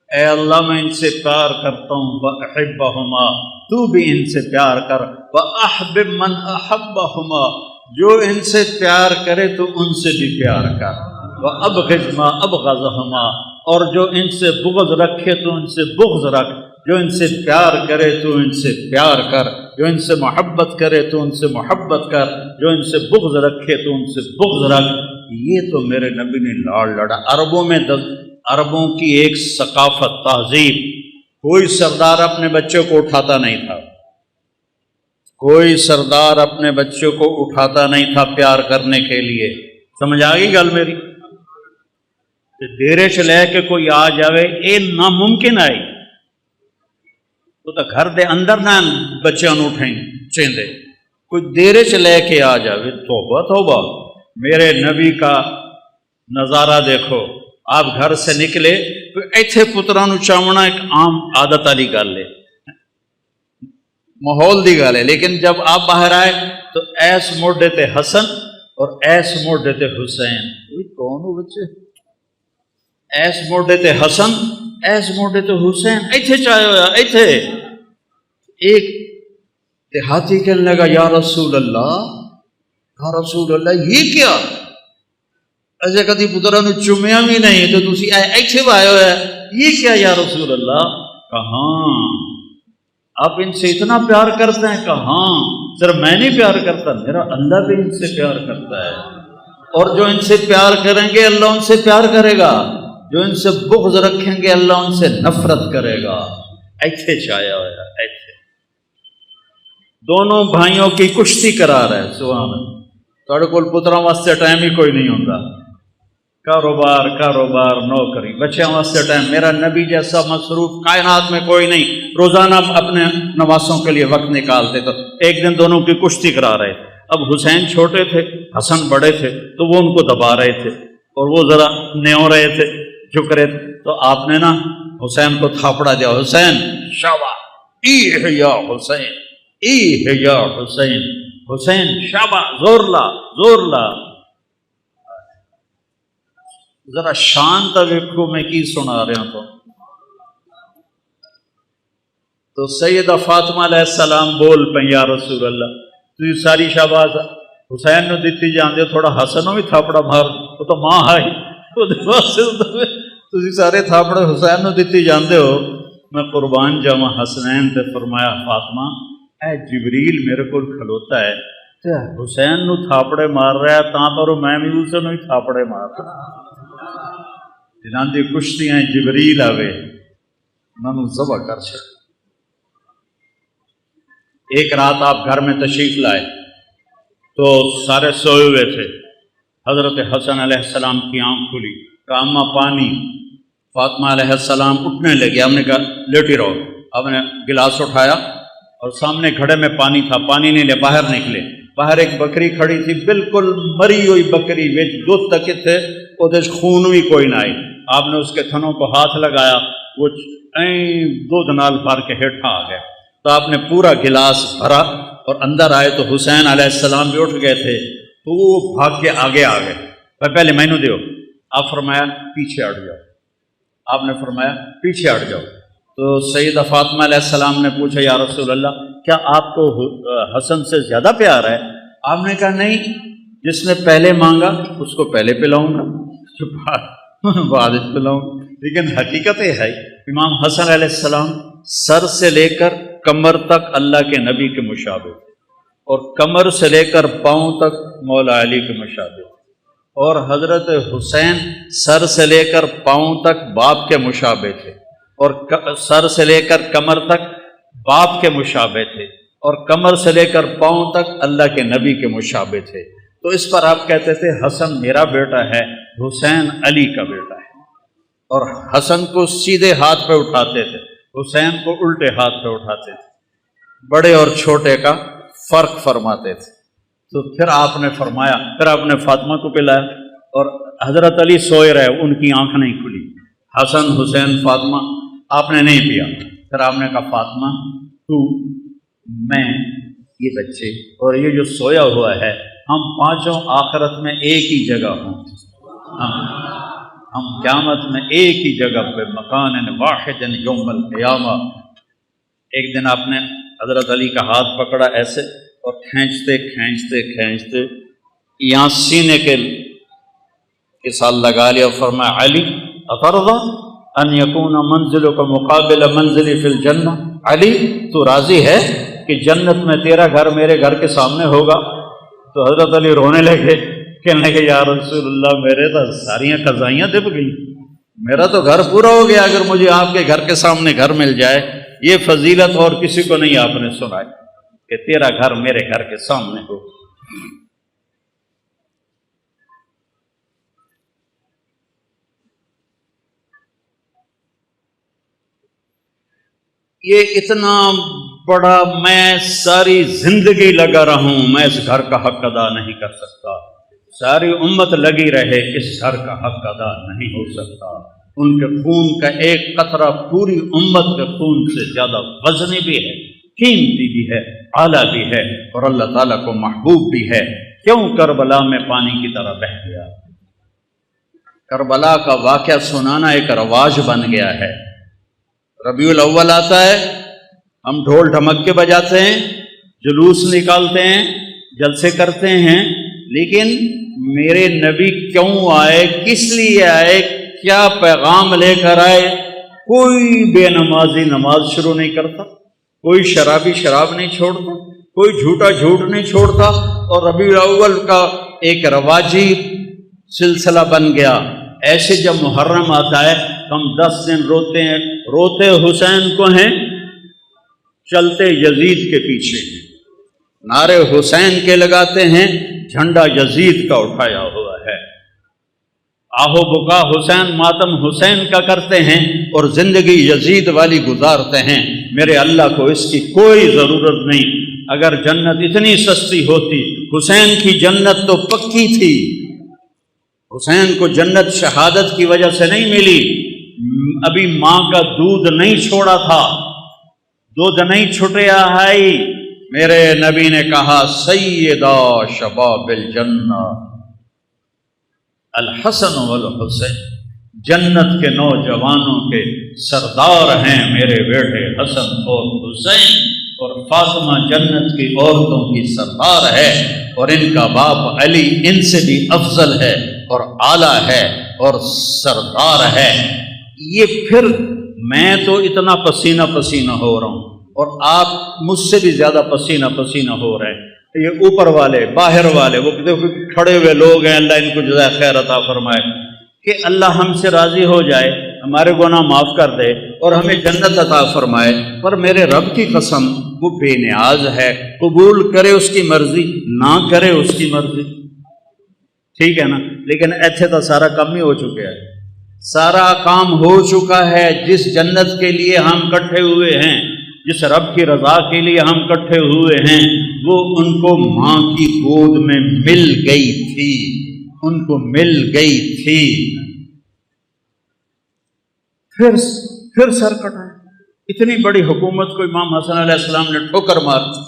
اے اللہ میں ان سے پیار کرتا ہوں، واحبہما تو بھی ان سے پیار کر، واحبب من احبہما جو ان سے پیار کرے تو ان سے بھی پیار کر، وابغض ما ابغضہما اور جو ان سے بغض رکھے تو ان سے بغض رکھ، جو ان سے پیار کرے تو ان سے پیار کر، جو ان سے محبت کرے تو ان سے محبت کر، جو ان سے بغض رکھے تو ان سے بغض رکھ۔ یہ تو میرے نبی نے لاڑ لڑا۔ عربوں کی ایک ثقافت، تہذیب، کوئی سردار اپنے بچوں کو اٹھاتا نہیں تھا، کوئی سردار اپنے بچوں کو اٹھاتا نہیں تھا پیار کرنے کے لیے۔ سمجھ آ گئی گل میری؟ ڈیرے چ لے کے کوئی آ جاوے یہ ناممکن ہے، تو گھر دے اندر نہ بچوں نو اٹھیں چیندے، کوئی دیرے چ لے کے آ جاوے، توبہ توبہ۔ میرے نبی کا نظارہ دیکھو، آپ گھر سے نکلے تو ایتھے پتران نو چاونا ایک عام عادت والی گل ہے، ماحول دی گل ہے، لیکن جب آپ باہر آئے تو ایس موڈے تے حسن اور ایس موڈے تے حسین، کون ہو بچے؟ ایس موڈے تے حسن ایس موڈے تے حسین ایتھے چاہے ہویا ایتھے. ایک دیہاتی کہنے لگا یا رسول اللہ یہ کیا ایسے کدی پترا نو چومیا بھی نہیں تو تسی ایتھے آئے ہوئے یہ کیا یا رسول اللہ؟ کہاں آپ ان سے اتنا پیار کرتے ہیں؟ کہاں صرف میں نہیں پیار کرتا، میرا اللہ بھی ان سے پیار کرتا ہے، اور جو ان سے پیار کریں گے اللہ ان سے پیار کرے گا، جو ان سے بغض رکھیں گے اللہ ان سے نفرت کرے گا. ایتھے چھایا ہوا ایتھے دونوں بھائیوں کی کشتی کرا رہے. سبحان اللہ. تھوڑے کول پتراں واسطے ٹائم ہی کوئی نہیں ہوتا، کاروبار نوکری بچیاں واسطے ٹائم. میرا نبی جیسا مصروف کائنات میں کوئی نہیں، روزانہ اپنے نواسوں کے لیے وقت نکالتے. تو ایک دن دونوں کی کشتی کرا رہے. اب حسین چھوٹے تھے، حسن بڑے تھے، تو وہ ان کو دبا رہے تھے اور وہ ذرا نیو رہے تھے، جھک رہے تھے. تو آپ نے نا حسین کو تھاپڑا دیا، حسین شابا ای یا حسین ای یا حسین، حسین شابا زور لا. ذرا شانت ویکھو میں کی سنا رہا تو سیدہ فاطمہ علیہ السلام بول پہ یا رسول اللہ تھی ساری شاباز حسین نو دیتی جاندے، تھوڑا حسن نو بھی تھاپڑا مار، وہ تو ماں آئی تھی سارے تھاپڑے حسین نو دیتی جاندے ہو. میں قربان جاواں حسنین تے فرمایا فاطمہ اے جبریل میرے کو کھلوتا ہے تے حسین نو تھاپڑے مار رہا ہے تاں پر میں بھی اسے نو ہی تھاپڑے مار رہا. جنہاں دی کشتیاں جبریل آوے انہوں ذبح کر چھڑ. ایک رات آپ گھر میں تشریف لائے تو سارے سوئے ہوئے تھے. حضرت حسن علیہ السلام کی آنکھ کھلی، کہا اماں پانی. فاطمہ علیہ السلام اٹھنے لگے. ہم نے کہا لیٹی رہو. آپ نے گلاس اٹھایا اور سامنے گھڑے میں پانی تھا، پانی نہیں لے، باہر نکلے. باہر ایک بکری کھڑی تھی، بالکل مری ہوئی بکری، وچ دودھ تک تھے، وہ خون بھی کوئی نہ آئی. آپ نے اس کے تھنوں کو ہاتھ لگایا، وہ دودھ نال بھر کے ہیٹھا آ گیا. تو آپ نے پورا گلاس بھرا اور اندر آئے تو حسین علیہ السلام بھی اٹھ گئے تھے، تو وہ بھاگ کے آگے آ گئے. پہلے میں نے دیو. آپ فرمایا پیچھے ہٹ جاؤ. آپ نے فرمایا پیچھے ہٹ جاؤ. تو سیدہ فاطمہ علیہ السلام نے پوچھا یا رسول اللہ کیا آپ کو حسن سے زیادہ پیار ہے؟ آپ نے کہا نہیں، جس نے پہلے مانگا اس کو پہلے پلاؤں گا، بعد پلاؤں. لیکن حقیقت یہ ہے امام حسن علیہ السلام سر سے لے کر کمر تک اللہ کے نبی کے مشابہ، اور کمر سے لے کر پاؤں تک مولا علی کے مشابہ، اور حضرت حسین سر سے لے کر پاؤں تک باپ کے مشابہ تھے، اور سر سے لے کر کمر تک باپ کے مشابہ تھے، اور کمر سے لے کر پاؤں تک اللہ کے نبی کے مشابہ تھے. تو اس پر آپ کہتے تھے حسن میرا بیٹا ہے، حسین علی کا بیٹا ہے. اور حسن کو سیدھے ہاتھ پہ اٹھاتے تھے، حسین کو الٹے ہاتھ پہ اٹھاتے تھے، بڑے اور چھوٹے کا فرق فرماتے تھے. تو پھر آپ نے فرمایا، پھر آپ نے فاطمہ کو پلایا، اور حضرت علی سوئے رہے، ان کی آنکھ نہیں کھلی. حسن حسین فاطمہ آپ نے نہیں پیا. پھر آپ نے کہا فاطمہ تو میں یہ بچے اور یہ جو سویا ہوا ہے ہم پانچوں آخرت میں ایک ہی جگہ ہوں، ہم قیامت میں ایک ہی جگہ پہ مکان واحد یوم القیامہ. ایک دن آپ نے حضرت علی کا ہاتھ پکڑا ایسے اور کھینچتے کھینچتے کھینچتے یہاں سینے کے ساتھ لگا لیا، فرمایا علی اترضی ان یکون منزلک مقابل منزلی فی الجنہ، علی تو راضی ہے کہ جنت میں تیرا گھر میرے گھر کے سامنے ہوگا؟ تو حضرت علی رونے لگے، کہنے لگے یا رسول اللہ میرے تو ساریاں قضائیاں دب گئی، میرا تو گھر پورا ہو گیا اگر مجھے آپ کے گھر کے سامنے گھر مل جائے. یہ فضیلت اور کسی کو نہیں آپ نے سنائی کہ تیرا گھر میرے گھر کے سامنے ہو. یہ اتنا بڑا، میں ساری زندگی لگا رہا ہوں، میں اس گھر کا حق ادا نہیں کر سکتا. ساری امت لگی رہے، اس گھر کا حق ادا نہیں ہو سکتا. ان کے خون کا ایک قطرہ پوری امت کے خون سے زیادہ وزنی بھی ہے، قیمتی بھی ہے، اعلیٰ بھی ہے، اور اللہ تعالیٰ کو محبوب بھی ہے. کیوں کربلا میں پانی کی طرح بہہ گیا؟ کربلا کا واقعہ سنانا ایک رواج بن گیا ہے۔ ربیع الاول آتا ہے، ہم ڈھول ڈھمکے بجاتے ہیں، جلوس نکالتے ہیں، جلسے کرتے ہیں، لیکن میرے نبی کیوں آئے، کس لیے آئے، کیا پیغام لے کر آئے؟ کوئی بے نمازی نماز شروع نہیں کرتا، کوئی شرابی شراب نہیں چھوڑتا، کوئی جھوٹا جھوٹ نہیں چھوڑتا، اور ربیع الاول کا ایک رواجی سلسلہ بن گیا۔ ایسے جب محرم آتا ہے ہم 10 دن روتے ہیں، روتے حسین کو ہیں، چلتے یزید کے پیچھے ہیں، نعرے حسین کے لگاتے ہیں، جھنڈا یزید کا اٹھایا ہوا ہے، آہو بکا حسین، ماتم حسین کا کرتے ہیں، اور زندگی یزید والی گزارتے ہیں۔ میرے اللہ کو اس کی کوئی ضرورت نہیں۔ اگر جنت اتنی سستی ہوتی، حسین کی جنت تو پکی تھی، حسین کو جنت شہادت کی وجہ سے نہیں ملی، ابھی ماں کا دودھ نہیں چھوڑا تھا، دودھ نہیں چھٹیا ہے۔ میرے نبی نے کہا سیدہ شباب الجنہ الحسن والحسین، جنت کے نوجوانوں کے سردار ہیں میرے بیٹے حسن اور حسین، اور فاطمہ جنت کی عورتوں کی سردار ہے، اور ان کا باپ علی ان سے بھی افضل ہے اور اعلیٰ ہے اور سردار ہے۔ یہ پھر میں تو اتنا پسینہ پسینہ ہو رہا ہوں اور آپ مجھ سے بھی زیادہ پسینہ پسینہ ہو رہے ہیں، یہ اوپر والے باہر والے وہ دیکھو کھڑے ہوئے لوگ ہیں، اللہ ان کو جزائے خیر عطا فرمائے، کہ اللہ ہم سے راضی ہو جائے، ہمارے گناہ معاف کر دے اور ہمیں جنت عطا فرمائے۔ پر میرے رب کی قسم وہ بے نیاز ہے، قبول کرے اس کی مرضی، نہ کرے اس کی مرضی، ٹھیک ہے نا؟ لیکن ایتھے تو سارا کام ہی ہو چکا ہے، سارا کام ہو چکا ہے۔ جس جنت کے لیے ہم کٹھے ہوئے ہیں، جس رب کی رضا کے لیے ہم کٹھے ہوئے ہیں، وہ ان کو ماں کی گود میں مل گئی تھی، ان کو مل گئی تھی۔ پھر سر کٹائے، اتنی بڑی حکومت کو امام حسن علیہ السلام نے ٹھوکر مار دی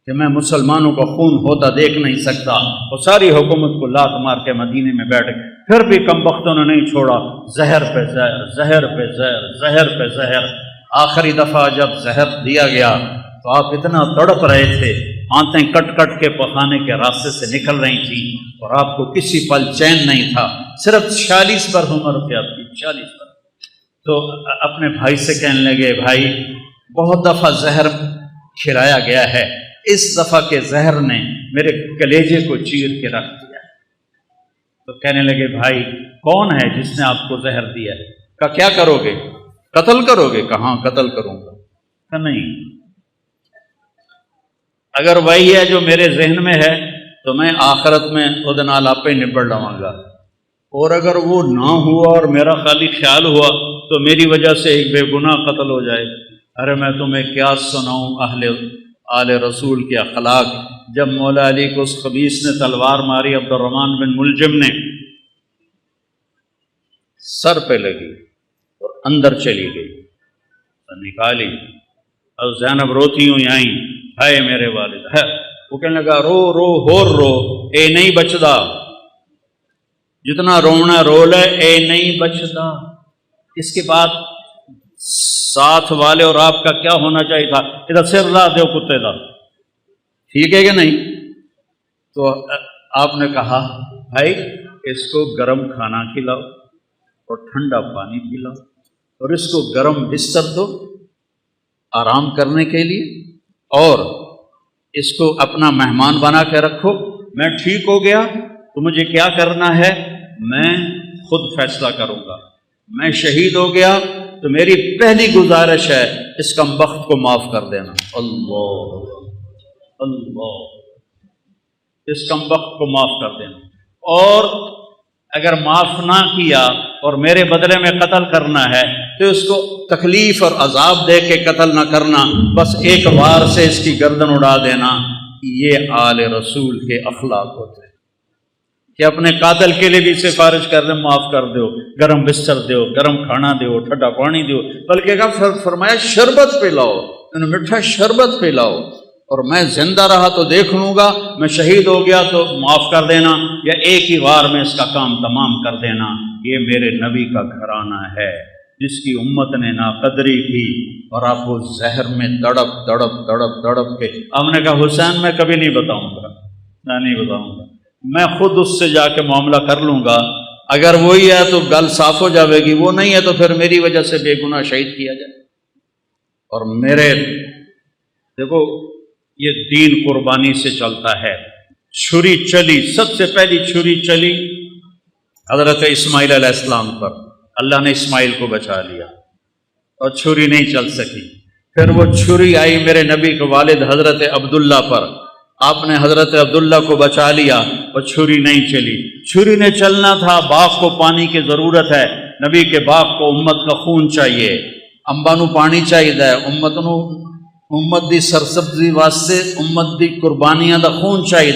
کہ میں مسلمانوں کا خون ہوتا دیکھ نہیں سکتا، اور ساری حکومت کو لات مار کے مدینے میں بیٹھ گئے۔ پھر بھی کم بختوں نے نہیں چھوڑا، زہر پہ زہر، زہر پہ زہر، زہر پہ زہر۔ آخری دفعہ جب زہر دیا گیا تو آپ اتنا تڑپ رہے تھے، آنتیں کٹ کٹ کے پخانے کے راستے سے نکل رہی تھیں، اور آپ کو کسی پل چین نہیں تھا۔ صرف 46 پر عمر تھی آپ کی، 46 پر۔ تو اپنے بھائی سے کہنے لگے، بھائی بہت دفعہ زہر کھلایا گیا ہے، اس دفعہ کے زہر نے میرے کلیجے کو چیر کے رکھ دیا۔ تو کہنے لگے، بھائی کون ہے جس نے آپ کو زہر دیا ہے؟ کہا کیا کرو گے؟ قتل کرو گے؟ کہاں قتل کروں گا؟ کہ نہیں، اگر وہی ہے جو میرے ذہن میں ہے تو میں آخرت میں خود نال آپ ہی نبڑ لوں گا، اور اگر وہ نہ ہوا اور میرا خالی خیال ہوا تو میری وجہ سے ایک بے گناہ قتل ہو جائے۔ ارے میں تمہیں کیا سناؤں آل رسول کے اخلاق۔ جب مولا علی کو اس خبیث نے تلوار ماری، عبد الرحمن بن ملجم نے، سر پہ لگی اور اندر چلی گئی، نکالی، اور زینب روتی ہوئی آئیں، ہائے میرے والد ہے۔ وہ کہنے لگا، رو رو ہور رو، اے نہیں بچدا، جتنا رونا رو لے، اے نہیں بچدا۔ اس کے بعد ساتھ والے اور آپ کا کیا ہونا چاہیے تھا؟ ادھر سر لا دو کتے دا، ٹھیک ہے کہ نہیں؟ تو آپ نے کہا، بھائی اس کو گرم کھانا کھلاؤ اور ٹھنڈا پانی پلاؤ، اور اس کو گرم بستر دو آرام کرنے کے لیے، اور اس کو اپنا مہمان بنا کے رکھو۔ میں ٹھیک ہو گیا تو مجھے کیا کرنا ہے میں خود فیصلہ کروں گا۔ میں شہید ہو گیا تو میری پہلی گزارش ہے اس کمبخت کو معاف کر دینا۔ اللہ اللہ، اس کمبخت کو معاف کر دینا، اور اگر معاف نہ کیا اور میرے بدلے میں قتل کرنا ہے تو اس کو تکلیف اور عذاب دے کے قتل نہ کرنا، بس ایک وار سے اس کی گردن اڑا دینا۔ یہ آل رسول کے اخلاق ہوتے ہیں کہ اپنے قاتل کے لیے بھی سفارش کر دیں، معاف کر دو، گرم بستر دو، گرم کھانا دو، ٹھنڈا پانی دو، بلکہ فرمایا شربت پلاؤ، میٹھا شربت پلاؤ، اور میں زندہ رہا تو دیکھ لوں گا، میں شہید ہو گیا تو معاف کر دینا، یا ایک ہی بار میں اس کا کام تمام کر دینا۔ یہ میرے نبی کا گھرانہ ہے جس کی امت نے ناقدری کی، اور آپ وہ زہر میں تڑپ تڑپ تڑپ تڑپ کے ہم نے کہا حسین میں کبھی نہیں بتاؤں گا، میں نہیں بتاؤں گا، میں خود اس سے جا کے معاملہ کر لوں گا، اگر وہی ہے تو گل صاف ہو جاوے گی، وہ نہیں ہے تو پھر میری وجہ سے بے گناہ شہید کیا جائے۔ اور میرے دیکھو یہ دین قربانی سے چلتا ہے۔ چھری چلی، سب سے پہلی چھری چلی حضرت اسماعیل علیہ السلام پر، اللہ نے اسماعیل کو بچا لیا اور چھری نہیں چل سکی۔ پھر وہ چھری آئی میرے نبی کے والد حضرت عبداللہ پر، آپ نے حضرت عبداللہ کو بچا لیا اور چھری نہیں چلی۔ چھری نے چلنا تھا، باغ کو پانی کی ضرورت ہے، نبی کے باغ کو امت کا خون چاہیے، انباں نوں پانی چاہیے، امت دی سرسبزی واسطے امت دی قربانیاں دا خون چاہیے۔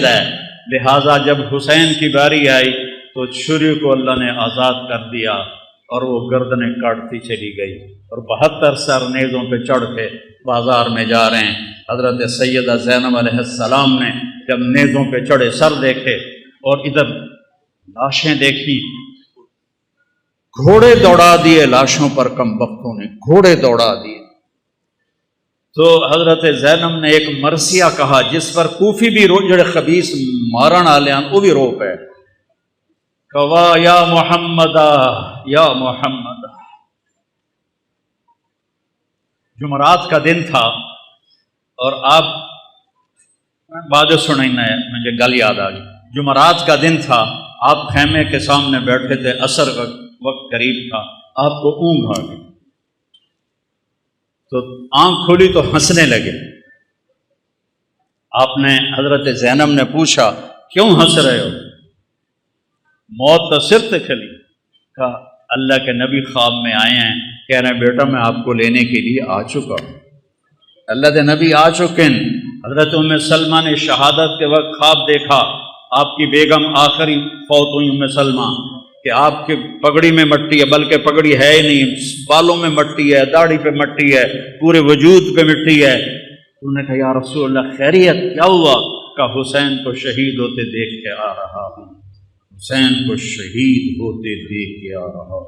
لہٰذا جب حسین کی باری آئی تو چھری کو اللہ نے آزاد کر دیا اور وہ گردنیں کاٹتی چلی گئی، اور 72 سر نیزوں پہ چڑھ کے بازار میں جا رہے ہیں۔ حضرت سیدہ زینب علیہ السلام نے جب نیزوں پہ چڑھے سر دیکھے اور ادھر لاشیں دیکھی، گھوڑے دوڑا دیے لاشوں پر، کم بختوں نے گھوڑے دوڑا دیے۔ تو حضرت زینب نے ایک مرثیہ کہا جس پر کوفی بھی جڑے خبیث مارن والے ہیں وہ بھی رو پے، کہا یا محمد یا محمد۔ جمعرات کا دن تھا اور آپ بعد سننا ہے، مجھے گل یاد آ گئی، جمعرات کا دن تھا، آپ خیمے کے سامنے بیٹھے تھے، عصر کا وقت قریب تھا، آپ کو اونگ آ گئی تو آنکھ کھولی تو ہنسنے لگے۔ آپ نے حضرت زینب نے پوچھا کیوں ہنس رہے ہو؟ موت تو سر سے کھلی۔ کہا اللہ کے نبی خواب میں آئے ہیں، کہہ رہے ہیں بیٹا میں آپ کو لینے کے لیے آ چکا ہوں۔ اللہ کے نبی آ چکے ہیں۔ حضرت ام سلمہ نے شہادت کے وقت خواب دیکھا، آپ کی بیگم آخری فوت ہوئی ام سلمہ، کہ آپ کی پگڑی میں مٹی ہے، بلکہ پگڑی ہے ہی نہیں، بالوں میں مٹی ہے، داڑھی پہ مٹی ہے، پورے وجود پہ مٹی ہے۔ انہوں نے کہا یا رسول اللہ خیریت کیا ہوا؟ کہا حسین کو شہید ہوتے دیکھ کے آ رہا ہوں، حسین کو شہید ہوتے دیکھ کے آ رہا ہوں۔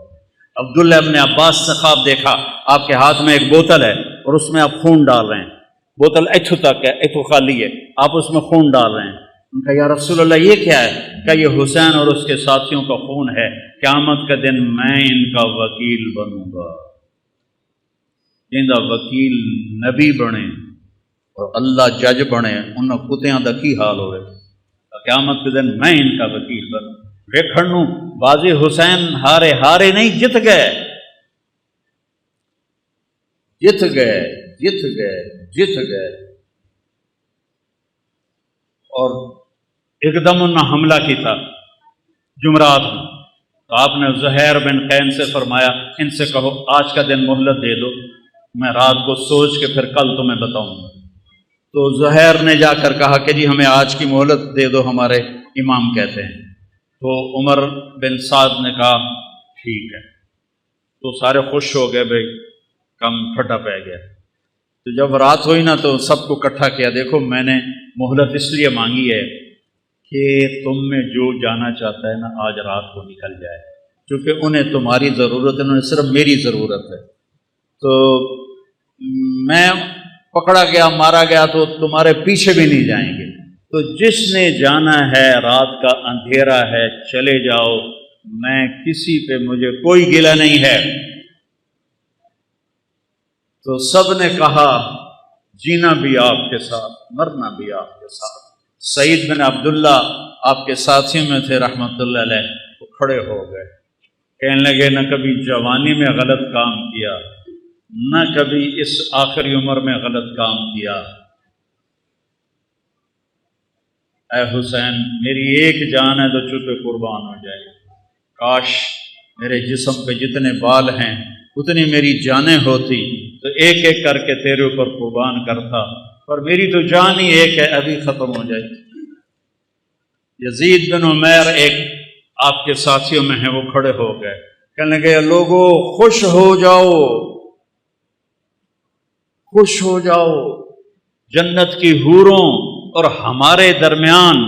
عبداللہ ابن عباس سے خواب دیکھا، آپ کے ہاتھ میں ایک بوتل ہے اور اس میں آپ خون ڈال رہے ہیں، بوتل ایتھو تک ہے، ایتھو خالی ہے، آپ اس میں خون ڈال رہے ہیں۔ ان کا یا رسول اللہ یہ کیا ہے؟ کہ یہ حسین اور اس کے ساتھیوں کا خون ہے، قیامت کا دن میں ان کا وکیل بنوں گا، ان کا وکیل نبی بنے اور اللہ جج بنے، ان کتیاں دا کی حال ہوئے، قیامت کے دن میں ان کا وکیل بنوں۔ ویکھنوں بازی حسین ہارے نہیں، جت گئے جت گئے جت گئے جت گئے۔ اور ایک دم انہوں نے حملہ کیا جمعرات میں، تو آپ نے زہیر بن قین سے فرمایا ان سے کہو آج کا دن مہلت دے دو، میں رات کو سوچ کے پھر کل تمہیں بتاؤں گا۔ تو زہیر نے جا کر کہا کہ جی ہمیں آج کی مہلت دے دو، ہمارے امام کہتے ہیں۔ تو عمر بن سعد نے کہا ٹھیک ہے، تو سارے خوش ہو گئے، بھائی کم پھٹا پہ گیا۔ تو جب رات ہوئی نا تو سب کو اکٹھا کیا، دیکھو میں نے مہلت اس لیے مانگی ہے کہ تم میں جو جانا چاہتا ہے نا آج رات کو نکل جائے، کیونکہ انہیں تمہاری ضرورت ہے، انہیں صرف میری ضرورت ہے۔ تو میں پکڑا گیا مارا گیا تو تمہارے پیچھے بھی نہیں جائیں گے، تو جس نے جانا ہے رات کا اندھیرا ہے چلے جاؤ، میں کسی پہ مجھے کوئی گلہ نہیں ہے۔ تو سب نے کہا جینا بھی آپ کے ساتھ، مرنا بھی آپ کے ساتھ۔ سعید بن عبداللہ آپ کے ساتھیوں میں تھے رحمۃ اللہ علیہ، وہ کھڑے ہو گئے، کہنے لگے نہ کبھی جوانی میں غلط کام کیا، نہ کبھی اس آخری عمر میں غلط کام کیا۔ اے حسین میری ایک جان ہے تو چپے قربان ہو جائے، کاش میرے جسم پہ جتنے بال ہیں اتنی میری جانیں ہوتی تو ایک ایک کر کے تیرے اوپر قربان کرتا، پر میری تو جان ہی ایک ہے، ابھی ختم ہو جائے۔ یزید بن عمیر ایک آپ کے ساتھیوں میں ہیں، وہ کھڑے ہو گئے، کہنے لگے لوگوں خوش ہو جاؤ، خوش ہو جاؤ، جنت کی حوروں اور ہمارے درمیان،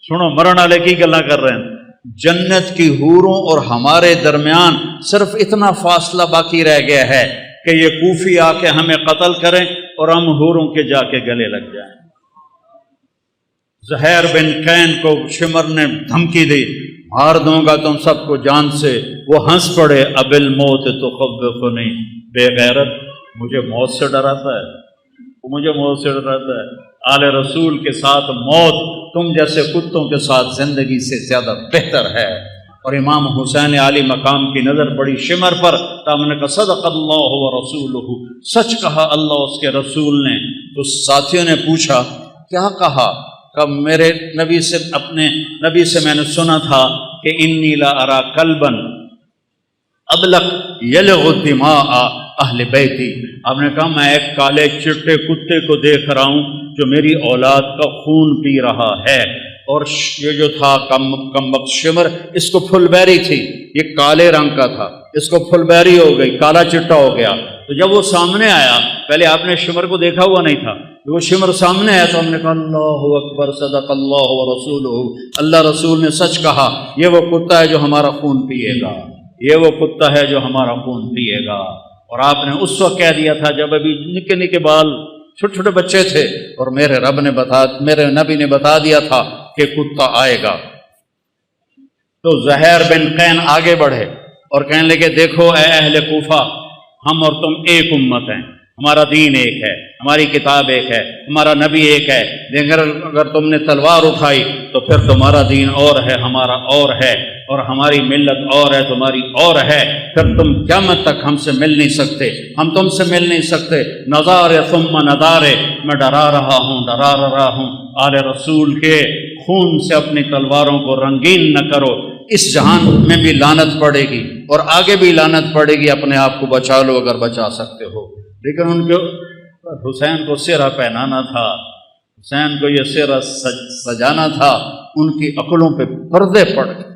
سنو مرن والے کی گلاں کر رہے ہیں، جنت کی حوروں اور ہمارے درمیان صرف اتنا فاصلہ باقی رہ گیا ہے کہ یہ کوفی آ کے ہمیں قتل کریں اور ہم حوروں کے جا کے گلے لگ جائیں۔ زہیر بن قین کو شمر نے دھمکی دی، مار دوں گا تم سب کو جان سے، وہ ہنس پڑے، اب الموت تخوفنی، بے غیرت مجھے موت سے ڈراتا ہے، وہ مجھے موت سے ڈراتا ہے۔ آل رسول کے ساتھ موت تم جیسے کتوں کے ساتھ زندگی سے زیادہ بہتر ہے۔ اور امام حسین عالی مقام کی نظر پڑی شمر پر، تو ہم نے کہا صدق اللہ و رسولہ، سچ کہا اللہ اس کے رسول نے۔ تو ساتھیوں نے پوچھا کیا کہا؟ کہ میرے نبی سے، اپنے نبی سے میں نے سنا تھا کہ انی لا ارا کلبا ابلق یلغ دماء اہل بیتی، آپ نے کہا میں ایک کالے چٹے کتے کو دیکھ رہا ہوں جو میری اولاد کا خون پی رہا ہے۔ اور یہ جو تھا کم وقت شمر، اس کو پھل بیری تھی، یہ کالے رنگ کا تھا، اس کو پھل بیری ہو گئی، کالا چٹا ہو گیا۔ تو جب وہ سامنے آیا، پہلے آپ نے شمر کو دیکھا ہوا نہیں تھا، وہ شمر سامنے آیا تو ہم نے کہا اللہ اکبر صدق اللہ و رسولہ، اللہ رسول نے سچ کہا، یہ وہ کتا ہے جو ہمارا خون پیے گا، یہ وہ کتا ہے جو ہمارا خون پیے گا۔ اور آپ نے اس وقت کہہ دیا تھا جب ابھی نکے نکے بال چھوٹے چھوٹے بچے تھے، اور میرے نبی نے بتا دیا تھا کہ کتا آئے گا۔ تو زہیر بن قین آگے بڑھے اور کہنے لگے دیکھو اے اہل کوفہ، ہم اور تم ایک امت ہیں، ہمارا دین ایک ہے، ہماری کتاب ایک ہے، ہمارا نبی ایک ہے، لیکن اگر تم نے تلوار اٹھائی تو پھر تمہارا دین اور ہے، ہمارا اور ہے، اور ہماری ملت اور ہے، تمہاری اور ہے، پھر تم قیامت تک ہم سے مل نہیں سکتے، ہم تم سے مل نہیں سکتے۔ نظارے ثم نظارے، میں ڈرا رہا ہوں آل رسول کے خون سے اپنی تلواروں کو رنگین نہ کرو، اس جہان میں بھی لعنت پڑے گی اور آگے بھی لعنت پڑے گی، اپنے آپ کو بچا لو اگر بچا سکتے ہو۔ لیکن ان کے حسین کو سہرا پہنانا تھا، حسین کو یہ سہرا سجانا تھا، ان کی عقلوں پہ پردے پڑ گئے۔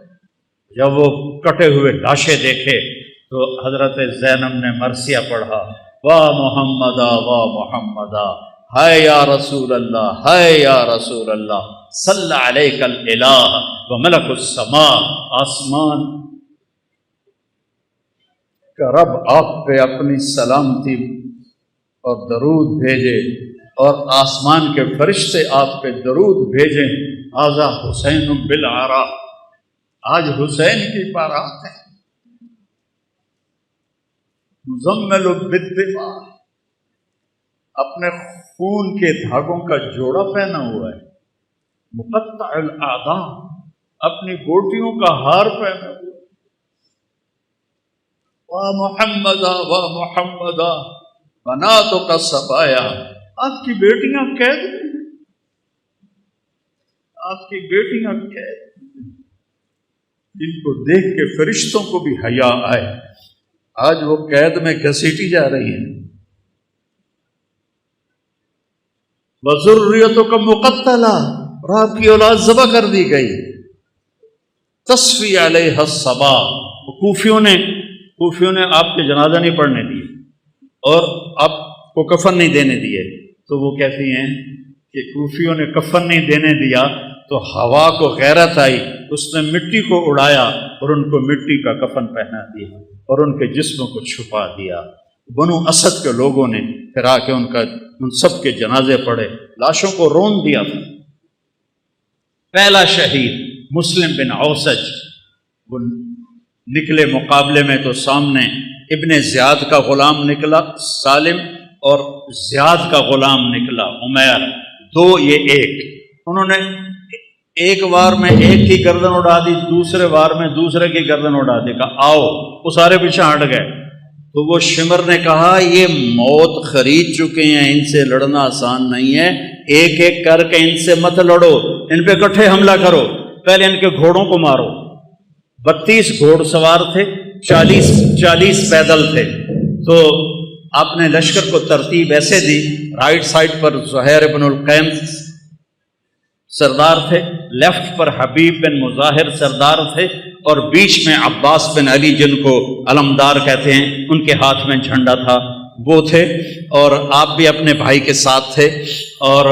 جب وہ کٹے ہوئے لاشیں دیکھے تو حضرت زینب نے مرثیہ پڑھا، واہ محمدا واہ محمدا، ہائے یا رسول اللہ، ہائے یا رسول اللہ، صلی علیک الالہ و ملک السماء، آسمان کا رب آپ پہ اپنی سلامتی اور درود بھیجے، اور آسمان کے فرشتے آپ پہ درود بھیجیں۔ ھذا حسین بالعراء، آج حسین کی بارات ہے، مزمل بالدماء، اپنے خون کے دھاگوں کا جوڑا پہنا ہوا ہے، مقطع الاعضاء، اپنی گوٹیوں کا ہار پہنا ہوا ہے، واہ محمدا واہ محمدا بناتک صبایا، آپ کی بیٹیاں قید ہیں، آپ کی بیٹیاں قید، جن کو دیکھ کے فرشتوں کو بھی حیا آئے، آج وہ قید میں گھسیٹی جا رہی ہیں۔ وَذُرِّيَّتُكَ مُقَتَّلَةٌ، اور آپ کی اولاد ذبح کر دی گئی۔ تَصْفِي عَلَيْهَا الصَّبَا، کوفیوں نے آپ کے جنازہ نہیں پڑھنے دیے اور آپ کو کفن نہیں دینے دیے، تو وہ کہتی ہیں کہ کوفیوں نے کفن نہیں دینے دیا تو ہوا کو غیرت آئی، اس نے مٹی کو اڑایا اور ان کو مٹی کا کفن پہنا دیا اور ان کے جسموں کو چھپا دیا۔ بنو اسد کے لوگوں نے پھر آ کے ان سب کے جنازے پڑھے، لاشوں کو رون دیا تھا۔ پہلا شہید مسلم بن اوسج، وہ نکلے مقابلے میں تو سامنے ابن زیاد کا غلام نکلا سالم، اور زیاد کا غلام نکلا عمیر، دو یہ ایک، انہوں نے ایک وار میں ایک کی گردن اڑا دی، دوسرے وار میں دوسرے کی گردن اڑا دی، کہا آؤ، وہ سارے پیچھے ہٹ گئے۔ تو وہ شمر نے کہا یہ موت خرید چکے ہیں، ان سے لڑنا آسان نہیں ہے، ایک ایک کر کے ان سے مت لڑو، ان پہ اکٹھے حملہ کرو، پہلے ان کے گھوڑوں کو مارو۔ 32 گھوڑ سوار تھے، 40 پیدل تھے، تو آپ نے لشکر کو ترتیب ایسے دی، رائٹ سائڈ پر زہیر بن القین سردار تھے، لیفٹ پر حبیب بن مظاہر سردار تھے، اور بیچ میں عباس بن علی جن کو علمدار کہتے ہیں، ان کے ہاتھ میں جھنڈا تھا۔ وہ تھے، اور آپ بھی اپنے بھائی کے ساتھ تھے، اور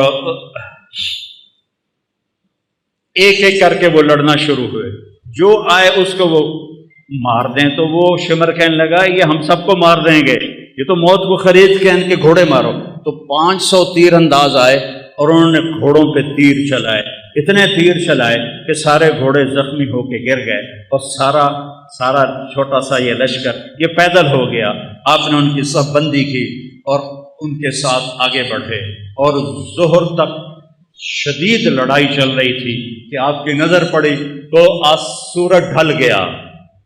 ایک ایک کر کے وہ لڑنا شروع ہوئے، جو آئے اس کو وہ مار دیں۔ تو وہ شمر کہنے لگا یہ ہم سب کو مار دیں گے، یہ تو موت کو خرید کے ان کے گھوڑے مارو۔ تو 500 تیر انداز آئے اور انہوں نے گھوڑوں پہ تیر چلائے، اتنے تیر چلائے کہ سارے گھوڑے زخمی ہو کے گر گئے، اور سارا چھوٹا سا یہ لشکر یہ پیدل ہو گیا۔ آپ نے ان کی صف بندی کی اور ان کے ساتھ آگے بڑھے، اور ظہر تک شدید لڑائی چل رہی تھی کہ آپ کی نظر پڑی تو سورج ڈھل گیا،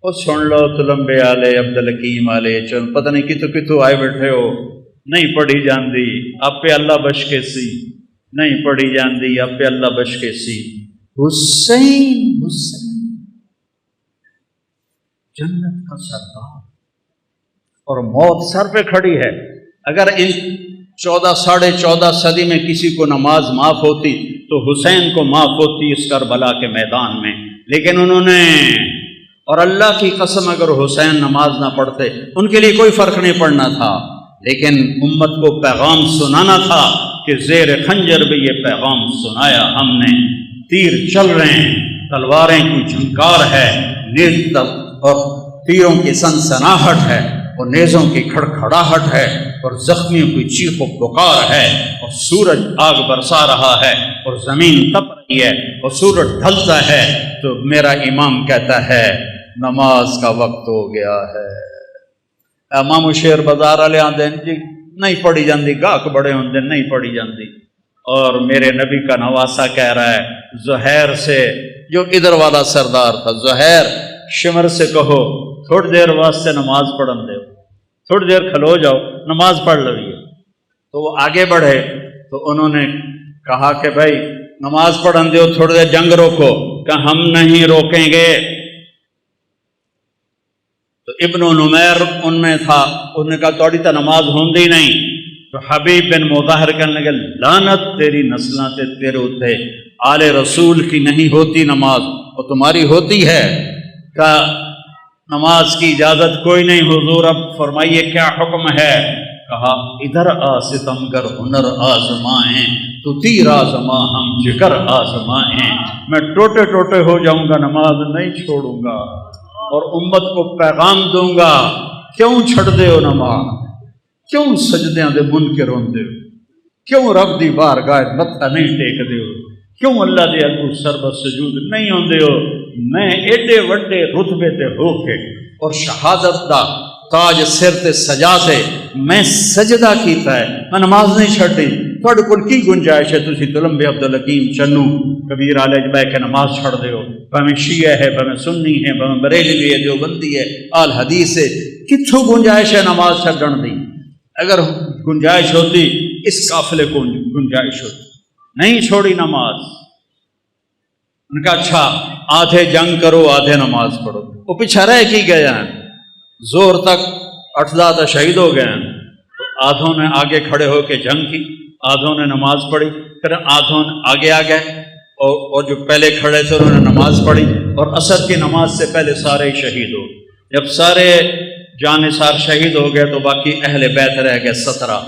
اور سن لو تلمبے آلے عبدالحکیم آلے چل، پتہ نہیں کتوں آئے بیٹھے ہو، نہیں پڑھی جاندی آپ پہ اللہ بش کے سی، نہیں پڑھی جاندی آپ پہ اللہ بش کے سی۔ حسین جنت کا سردار، اور موت سر پہ کھڑی ہے۔ اگر ان 14 صدی میں کسی کو نماز معاف ہوتی تو حسین کو معاف ہوتی اس کربلا کے میدان میں، لیکن انہوں نے، اور اللہ کی قسم اگر حسین نماز نہ پڑھتے ان کے لیے کوئی فرق نہیں پڑنا تھا، لیکن امت کو پیغام سنانا تھا کہ زیر خنجر بھی یہ پیغام سنایا ہم نے، تیر چل رہے ہیں، تلواریں کی جھنکار ہے، نیز اور تیروں کی سنسناہٹ ہے، اور نیزوں کی کھڑکھڑاہٹ ہے، اور زخمیوں کی چیخ و پکار ہے، اور سورج آگ برسا رہا ہے، اور زمین تپ رہی ہے، اور سورج ڈھلتا ہے، تو میرا امام کہتا ہے نماز کا وقت ہو گیا ہے۔ امام شیر بازار والے آدھے جی نہیں پڑھی جاندی، گاہک بڑے ہوندے نہیں پڑھی جاندی، اور میرے نبی کا نواسا کہہ رہا ہے زہیر سے، جو ادھر والا سردار تھا، زہیر شمر سے کہو تھوڑی دیر واسطے نماز پڑھن دے، تھوڑی دیر کھلو جاؤ نماز پڑھ لویے۔ تو وہ آگے بڑھے تو انہوں نے کہا کہ بھائی نماز پڑھن دیو، تھوڑی دیر جنگ روکو، کہ ہم نہیں روکیں گے۔ تو ابن نمیر ان میں تھا، انہوں نے کہا توڑی تا نماز ہوندی نہیں۔ تو حبیب بن مظاہر کہنے لگے لعنت تیری نسلاں تے تیرے اتے، آل رسول کی نہیں ہوتی نماز اور تمہاری ہوتی ہے۔ کہ نماز کی اجازت کوئی نہیں حضور، اب فرمائیے کیا حکم ہے؟ کہا ادھر آ ستمگر ہنر آزمائیں، تو تیر آزما ہم جگر آزمائیں، میں ٹوٹے ٹوٹے ہو جاؤں گا نماز نہیں چھوڑوں گا، اور امت کو پیغام دوں گا کیوں چھڑ دے ہو نماز، کیوں سجدیاں دے منکر ہوندے ہو، کیوں رب دی بارگاہ متھا نہیں ٹیک دے ہو، کیوں اللہ دے اگوں سربت سجود نہیں ہوندے ہو۔ میں ایڈے وڈے رتبے تے ہو کے اور شہادت دا تاج سر تے سجا تے میں سجدہ کیتا ہے، میں نماز نہیں چھڑی، تھوڑے کول کی گنجائش ہے تسی تلمبے عبدالحکیم چنو کبیر آلے جبے کے نماز چھڑ دے ہو، بھاویں شیعہ ہے، بھاویں سنی ہے، بھاویں بریلوی ہے، دیوبندی ہے، آل حدیث ہے، کتھوں گنجائش ہے نماز چھڑن دی؟ اگر گنجائش ہوتی اس قافلے کو گنجائش ہوتی، نہیں چھوڑی نماز۔ ان کا اچھا آدھے جنگ کرو آدھے نماز پڑھو، وہ پیچھے رہ کی گئے ہیں، زور تک 8 شہید ہو گئے ہیں۔ تو آدھوں نے آگے کھڑے ہو کے جنگ کی، آدھوں نے نماز پڑھی، پھر آدھوں آگے آ گئے اور جو پہلے کھڑے تھے انہوں نے نماز پڑھی، اور عصر کی نماز سے پہلے سارے شہید ہو گئے۔ جب سارے جانثار شہید ہو گئے تو باقی اہل بیت رہ گئے 17۔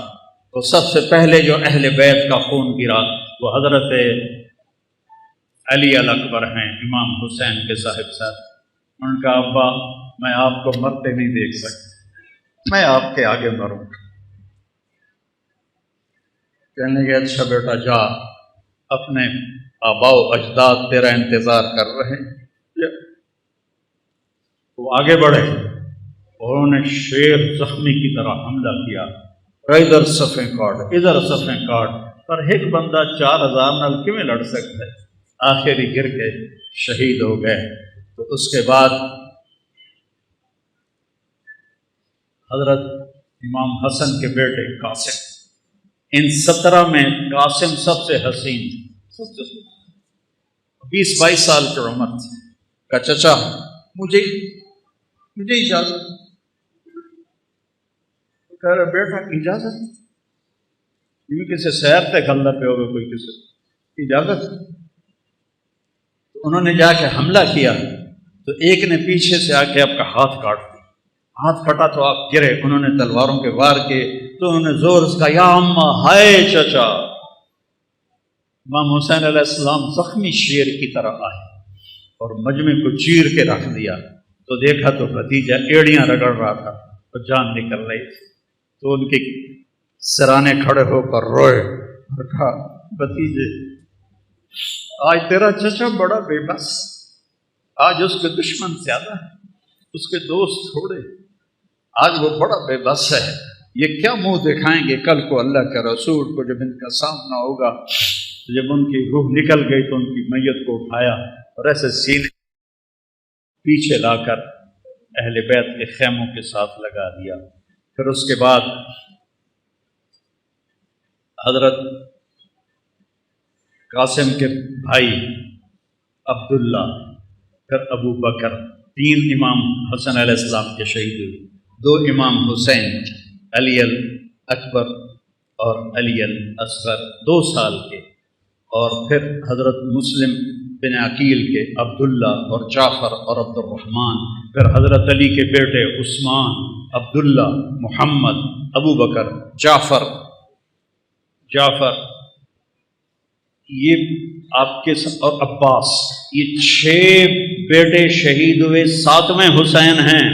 تو سب سے پہلے جو اہل بیت کا خون گرا وہ حضرت علی الاکبر ہیں، امام حسین کے صاحب صاحب۔ ان کا ابا میں آپ کو مرتے نہیں دیکھ سکتا، میں آپ کے آگے مروں۔ کہنے لگے اچھا بیٹا جا، اپنے آباء و اجداد تیرا انتظار کر رہے ہیں۔ وہ آگے بڑھے اور انہوں نے شیر زخمی کی طرح حملہ کیا، ادھر صفیں کاٹ ادھر صفیں کاٹ، پر ایک بندہ 4000 نال کیویں لڑ سکتا ہے؟ آخری گر کے شہید ہو گئے۔ تو اس کے بعد حضرت امام حسن کے بیٹے قاسم، ان 17 میں قاسم سب سے حسین، 20-22 سال کی عمر تھی۔ کہ چچا مجھے اجازت، کہہ رہے بیٹا اجازت؟ یہ کسی سیر تے گھلنا پہ ہوگا کوئی کسی اجازت؟ انہوں نے جا کے حملہ کیا تو ایک نے پیچھے سے آ کے آپ کا ہاتھ کاٹ دیا، ہاتھ کٹا تو آپ گرے، انہوں نے تلواروں کے وار کے تو انہوں نے زور سے کہا یا اماں ہائے چچا. امام حسین علیہ السلام زخمی شیر کی طرح آئے اور مجمع کو چیر کے رکھ دیا. تو دیکھا تو بھتیجا ایڑیاں رگڑ رہا تھا تو جان نکل رہی تھی. تو ان کے سرانے کھڑے ہو کر روئے اور کہا بھتیجے آج تیرا چچا بڑا بے بس، آج اس کے دشمن زیادہ ہے، اس کے دوست تھوڑے، آج وہ بڑا بے بس ہے. یہ کیا منہ دکھائیں گے کل کو اللہ کے رسول کو جب ان کا سامنا ہوگا. جب ان کی روح نکل گئی تو ان کی میت کو اٹھایا اور ایسے سینے پیچھے لا کر اہل بیت کے خیموں کے ساتھ لگا دیا. پھر اس کے بعد حضرت قاسم کے بھائی عبداللہ، پھر ابو بکر، 3 امام حسن علیہ السلام کے شہید ہوئے، 2 امام حسین، علی الاکبر اور علی الاصغر 2 سال کے، اور پھر حضرت مسلم بن عقیل کے عبداللہ اور جعفر اور عبد الرحمن، پھر حضرت علی کے بیٹے عثمان، عبداللہ، محمد، ابو بکر، جعفر یہ آپ کے اور عباس، یہ 6 بیٹے شہید ہوئے. 7ویں حسین ہیں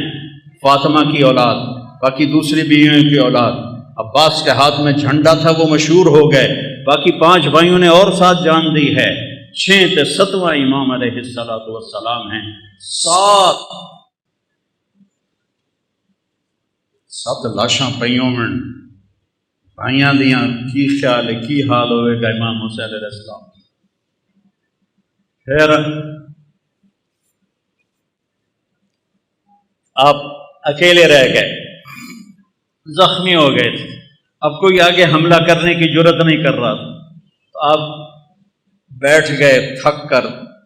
فاطمہ کی اولاد، باقی دوسری بیویوں کی اولاد. عباس کے ہاتھ میں جھنڈا تھا، وہ مشہور ہو گئے. باقی 5 بھائیوں نے اور ساتھ جان دی ہے. 6 تے 7واں امام علیہ السلام ہیں. 7 لاشاں پئیوں میں بھائیاں دیاں کی خیال ہے کی حال ہوئے گا امام حسین علیہ السلام. پھر آپ اکیلے رہ گئے، زخمی ہو گئے تھے، اب کوئی آگے حملہ کرنے کی جرت نہیں کر رہا تھا. تو آپ بیٹھ گئے تھک کر،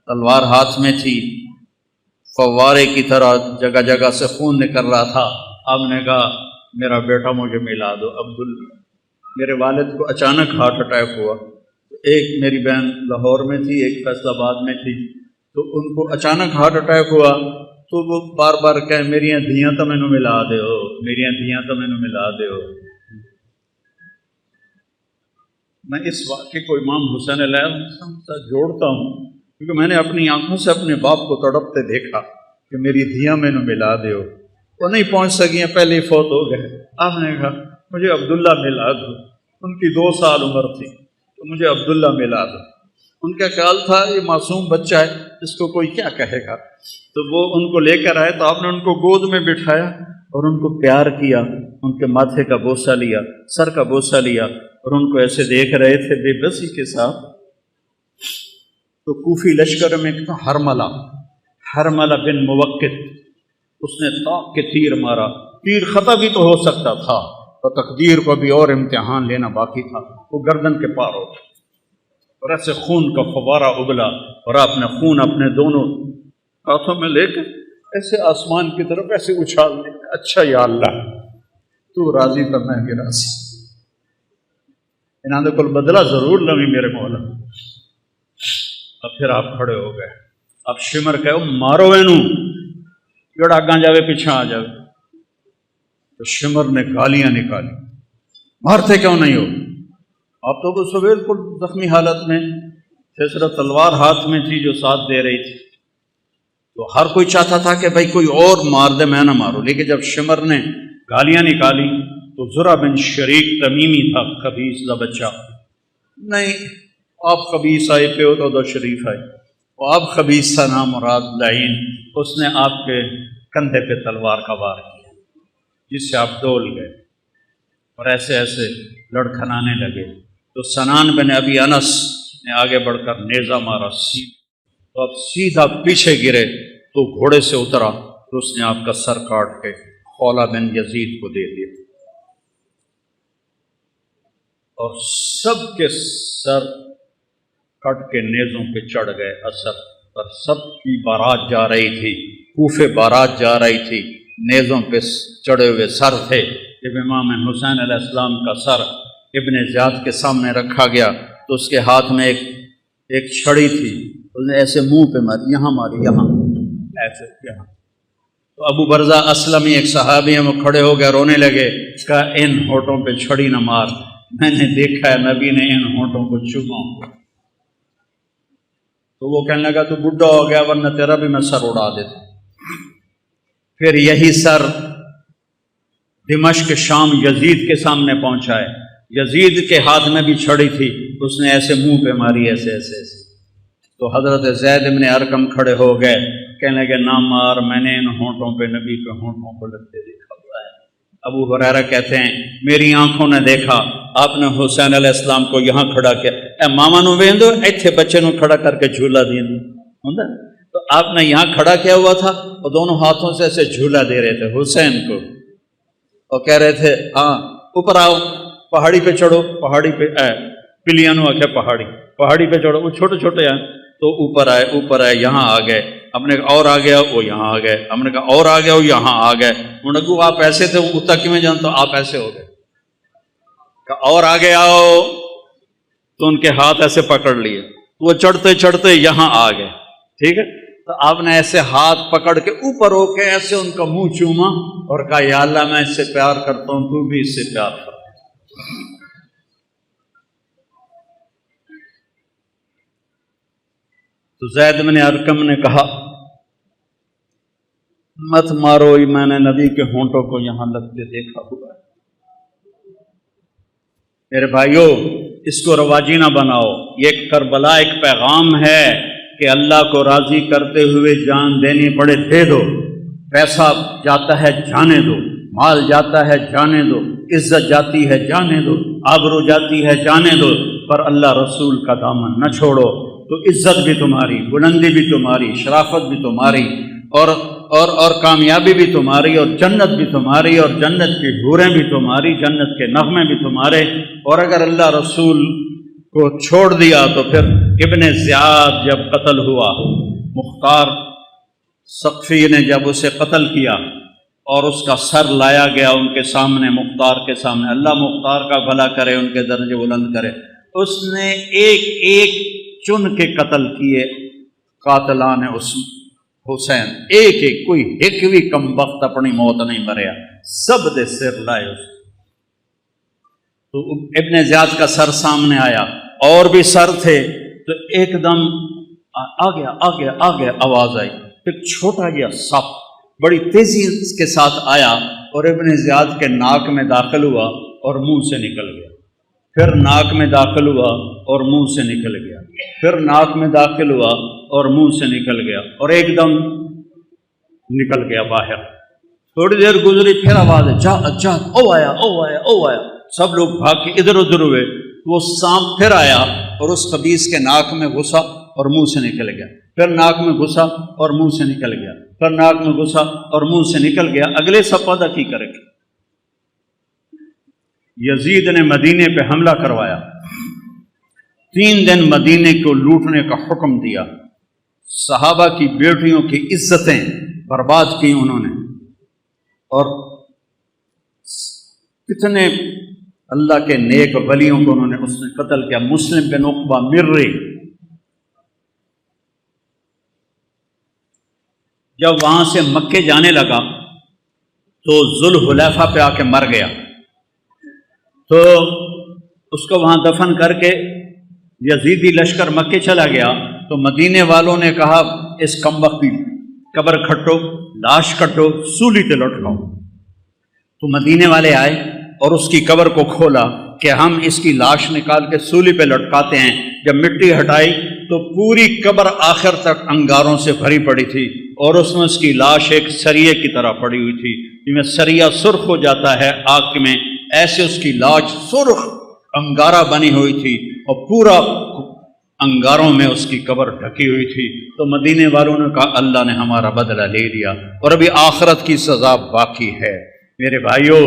تلوار ہاتھ میں تھی، فوارے کی طرح جگہ جگہ سے خون نکل رہا تھا. آپ نے کہا میرا بیٹا مجھے ملا دو عبداللہ. میرے والد کو اچانک ہارٹ اٹیک ہوا. ایک میری بہن لاہور میں تھی، ایک فیصل آباد میں تھی، تو ان کو اچانک ہارٹ اٹیک ہوا. تو وہ بار بار کہیں میریاں دھیاں تو مینوں ملا دیو، میریاں دھیاں تو مینوں ملا دیو. میں اس واقعے کو امام حسین علیہ السلام سے جوڑتا ہوں کیونکہ میں نے اپنی آنکھوں سے اپنے باپ کو تڑپتے دیکھا کہ میری دھیاں مینوں ملا دیو. وہ نہیں پہنچ سکیں، پہلے ہی فوت ہو گئے. آپ نے کہا مجھے عبداللہ ملا دو. ان کی 2 سال عمر تھی تو مجھے عبداللہ ملا دو. ان کا خیال تھا یہ معصوم بچہ ہے، اس کو کوئی کیا کہے گا. تو وہ ان کو لے کر آئے تو آپ نے ان کو گود میں بٹھایا اور ان کو پیار کیا، ان کے ماتھے کا بوسہ لیا، سر کا بوسہ لیا، اور ان کو ایسے دیکھ رہے تھے بے بسی کے ساتھ. تو کوفی لشکر میں ایک تھا حرملہ بن موقت، اس نے طاق کے تیر مارا. تیر خطا بھی تو ہو سکتا تھا، تو تقدیر کو بھی اور امتحان لینا باقی تھا. وہ گردن کے پار ہو اور ایسے خون کا فوارہ ابلا، اور آپ نے خون اپنے دونوں ہاتھوں میں لے کر ایسے آسمان کی طرف ایسے اچھال دیا. اچھا یا اللہ تو راضی تو میں بھی راضی، انہوں نے کل بدلہ ضرور لوی میرے مولا. اب پھر آپ کھڑے ہو گئے. اب شمر کہو مارو اینو، جڑا اگاں جاوے پیچھے آ جاوے. تو شمر نے گالیاں نکالی، مارتے کیوں نہیں ہو؟ آپ تو وہ سویل کو زخمی حالت میں تھے، صرف تلوار ہاتھ میں تھی جو ساتھ دے رہی تھی. تو ہر کوئی چاہتا تھا کہ بھائی کوئی اور مار دے، میں نہ مارو. لیکن جب شمر نے گالیاں نکالی تو زرع بن شریک تمیمی تھا، خبیث کا بچہ. نہیں آپ خبیث آئے پہ ہو تو شریف آئے. وہ آپ خبیث تھا نام مراد لعین. اس نے آپ کے کندھے پہ تلوار کا وار کیا جس سے آپ ڈول گئے اور ایسے ایسے لڑکھنانے لگے. تو سنان بن ابی انس نے آگے بڑھ کر نیزہ مارا تو اب سیدھا پیچھے گرے تو گھوڑے سے اترا تو اس نے آپ کا سر کاٹ کے خولہ بن یزید کو دے دیا. اور سب کے سر کٹ کے نیزوں پہ چڑھ گئے. اثر پر سب کی بارات جا رہی تھی، کوفے بارات جا رہی تھی، نیزوں پہ چڑھے ہوئے سر تھے. جب امام حسین علیہ السلام کا سر ابن زیاد کے سامنے رکھا گیا تو اس کے ہاتھ میں ایک چھڑی تھی. اس نے ایسے منہ پہ ماری، یہاں ماری، یہاں ایسے، یہاں تو ابو برزہ اسلمی ایک صحابی ہیں، وہ کھڑے ہو گئے، رونے لگے، کہا ان ہونٹوں پہ چھڑی نہ مار، میں نے دیکھا ہے نبی نے ان ہونٹوں کو چوما۔ تو وہ کہنے لگا تو بڈھا ہو گیا، ورنہ تیرا بھی میں سر اڑا دیتا۔ پھر یہی سر دمشق شام یزید کے سامنے پہنچا ہے، یزید کے ہاتھ میں بھی چھڑی تھی، اس نے ایسے منہ پہ ماری، ایسے ایسے ایسے۔ تو حضرت زید بن ارقم کھڑے ہو گئے، کہنے لگے نہ مار، میں نے ان ہونٹوں پہ نبی کے ہونٹوں کو لگتے دیکھا ہوا ہے۔ ابو ہریرہ کہتے ہیں میری آنکھوں نے دیکھا آپ نے حسین علیہ السلام کو یہاں کھڑا کیا، اے ماما نو ویندو ایتھے بچے نو کھڑا کر کے جھولا دین ہوندا، تو آپ نے یہاں کھڑا کیا ہوا تھا اور دونوں ہاتھوں سے ایسے جھولا دے رہے تھے حسین کو، اور کہہ رہے تھے ہاں اوپر آؤ، پہاڑی پہ چڑھو، پہاڑی پہ پلیانو آکھے پہاڑی پہ چڑھو، وہ چھوٹے چھوٹے ہیں تو اوپر آئے یہاں آ گئے، ہم نے کہا اور آ گیا وہ یہاں آ گئے، ہم نے کہا اور آ گیا وہ یہاں آ گئے، انہوں نے کہا آپ ایسے تھے اتنا کیوں جانتا آپ ایسے ہو گئے، کہا اور آگے آؤ، تو ان کے ہاتھ ایسے پکڑ لیے، وہ چڑھتے چڑھتے یہاں آ گئے، ٹھیک ہے، تو آپ نے ایسے ہاتھ پکڑ کے اوپر ہو کے ایسے ان کا منہ چوما اور کہا یا اللہ میں اس سے پیار کرتا ہوں، تو بھی اس سے پیار کر۔ تو زید بن ارقم نے کہا مت مارو، میں نے نبی کے ہونٹوں کو یہاں لگتے دیکھا ہوا ہے۔ میرے بھائیو اس کو رواجی نہ بناؤ، یہ کربلا ایک پیغام ہے کہ اللہ کو راضی کرتے ہوئے جان دینی پڑے دے دو، پیسہ جاتا ہے جانے دو، مال جاتا ہے جانے دو، عزت جاتی ہے جانے دو، آبرو جاتی ہے جانے دو، پر اللہ رسول کا دامن نہ چھوڑو، تو عزت بھی تمہاری، بلندی بھی تمہاری، شرافت بھی تمہاری، اور کامیابی بھی تمہاری، اور جنت بھی تمہاری، اور جنت کی حوریں بھی تمہاری، جنت کے نغمے بھی تمہارے۔ اور اگر اللہ رسول کو چھوڑ دیا تو پھر ابن زیاد جب قتل ہوا، مختار ثقفی نے جب اسے قتل کیا اور اس کا سر لایا گیا ان کے سامنے، مختار کے سامنے، اللہ مختار کا بھلا کرے، ان کے درجے بلند کرے، اس نے ایک ایک چن کے قتل کیے قاتلان حسین، ایک ایک، کوئی ایک بھی کم وقت اپنی موت نہیں مریا، سب دے سر لائے اس۔ تو ابن زیاد کا سر سامنے آیا، اور بھی سر تھے، تو ایک دم آ گیا آواز آئی، ایک چھوٹا گیا سپ بڑی تیزی کے ساتھ آیا اور ابن زیاد کے ناک میں داخل ہوا اور منہ سے نکل گیا، پھر ناک میں داخل ہوا اور منہ سے نکل گیا، پھر ناک میں داخل ہوا اور منہ سے نکل گیا، اور ایک دم نکل گیا باہر۔ تھوڑی دیر گزری پھر آواز ہے جا او آیا، سب لوگ بھاگ کے ادھر ادھر ہوئے، وہ سانپ پھر آیا اور اس خبیث کے ناک میں گھسا اور منہ سے نکل گیا، پھر ناک میں گھسا اور منہ سے نکل گیا، پھر ناک میں گھسا اور منہ سے نکل گیا۔ اگلے سپادہ کی کرے گا؟ یزید نے مدینے پہ حملہ کروایا، 3 دن مدینے کو لوٹنے کا حکم دیا، صحابہ کی بیٹیوں کی عزتیں برباد کی انہوں نے، اور کتنے اللہ کے نیک ولیوں کو انہوں نے اس نے قتل کیا۔ مسلم بن عقبہ مرری جب وہاں سے مکے جانے لگا تو ذوالحلیفہ پہ آ کے مر گیا، تو اس کو وہاں دفن کر کے یزیدی لشکر مکے چلا گیا، تو مدینے والوں نے کہا اس کمبخت کی قبر کھٹو، لاش کٹو، سولی تے لٹکاؤ۔ تو مدینے والے آئے اور اس کی قبر کو کھولا کہ ہم اس کی لاش نکال کے سولی پہ لٹکاتے ہیں۔ جب مٹی ہٹائی تو پوری قبر آخر تک انگاروں سے بھری پڑی تھی، اور اس میں اس کی لاش ایک سریے کی طرح پڑی ہوئی تھی، جس میں سریا سرخ ہو جاتا ہے آگ میں، ایسے اس کی لاش سرخ انگارہ بنی ہوئی تھی، اور پورا انگاروں میں اس کی قبر ڈھکی ہوئی تھی۔ تو مدینے والوں نے کہا اللہ نے ہمارا بدلہ لے لیا، اور ابھی آخرت کی سزا باقی ہے۔ میرے بھائیوں،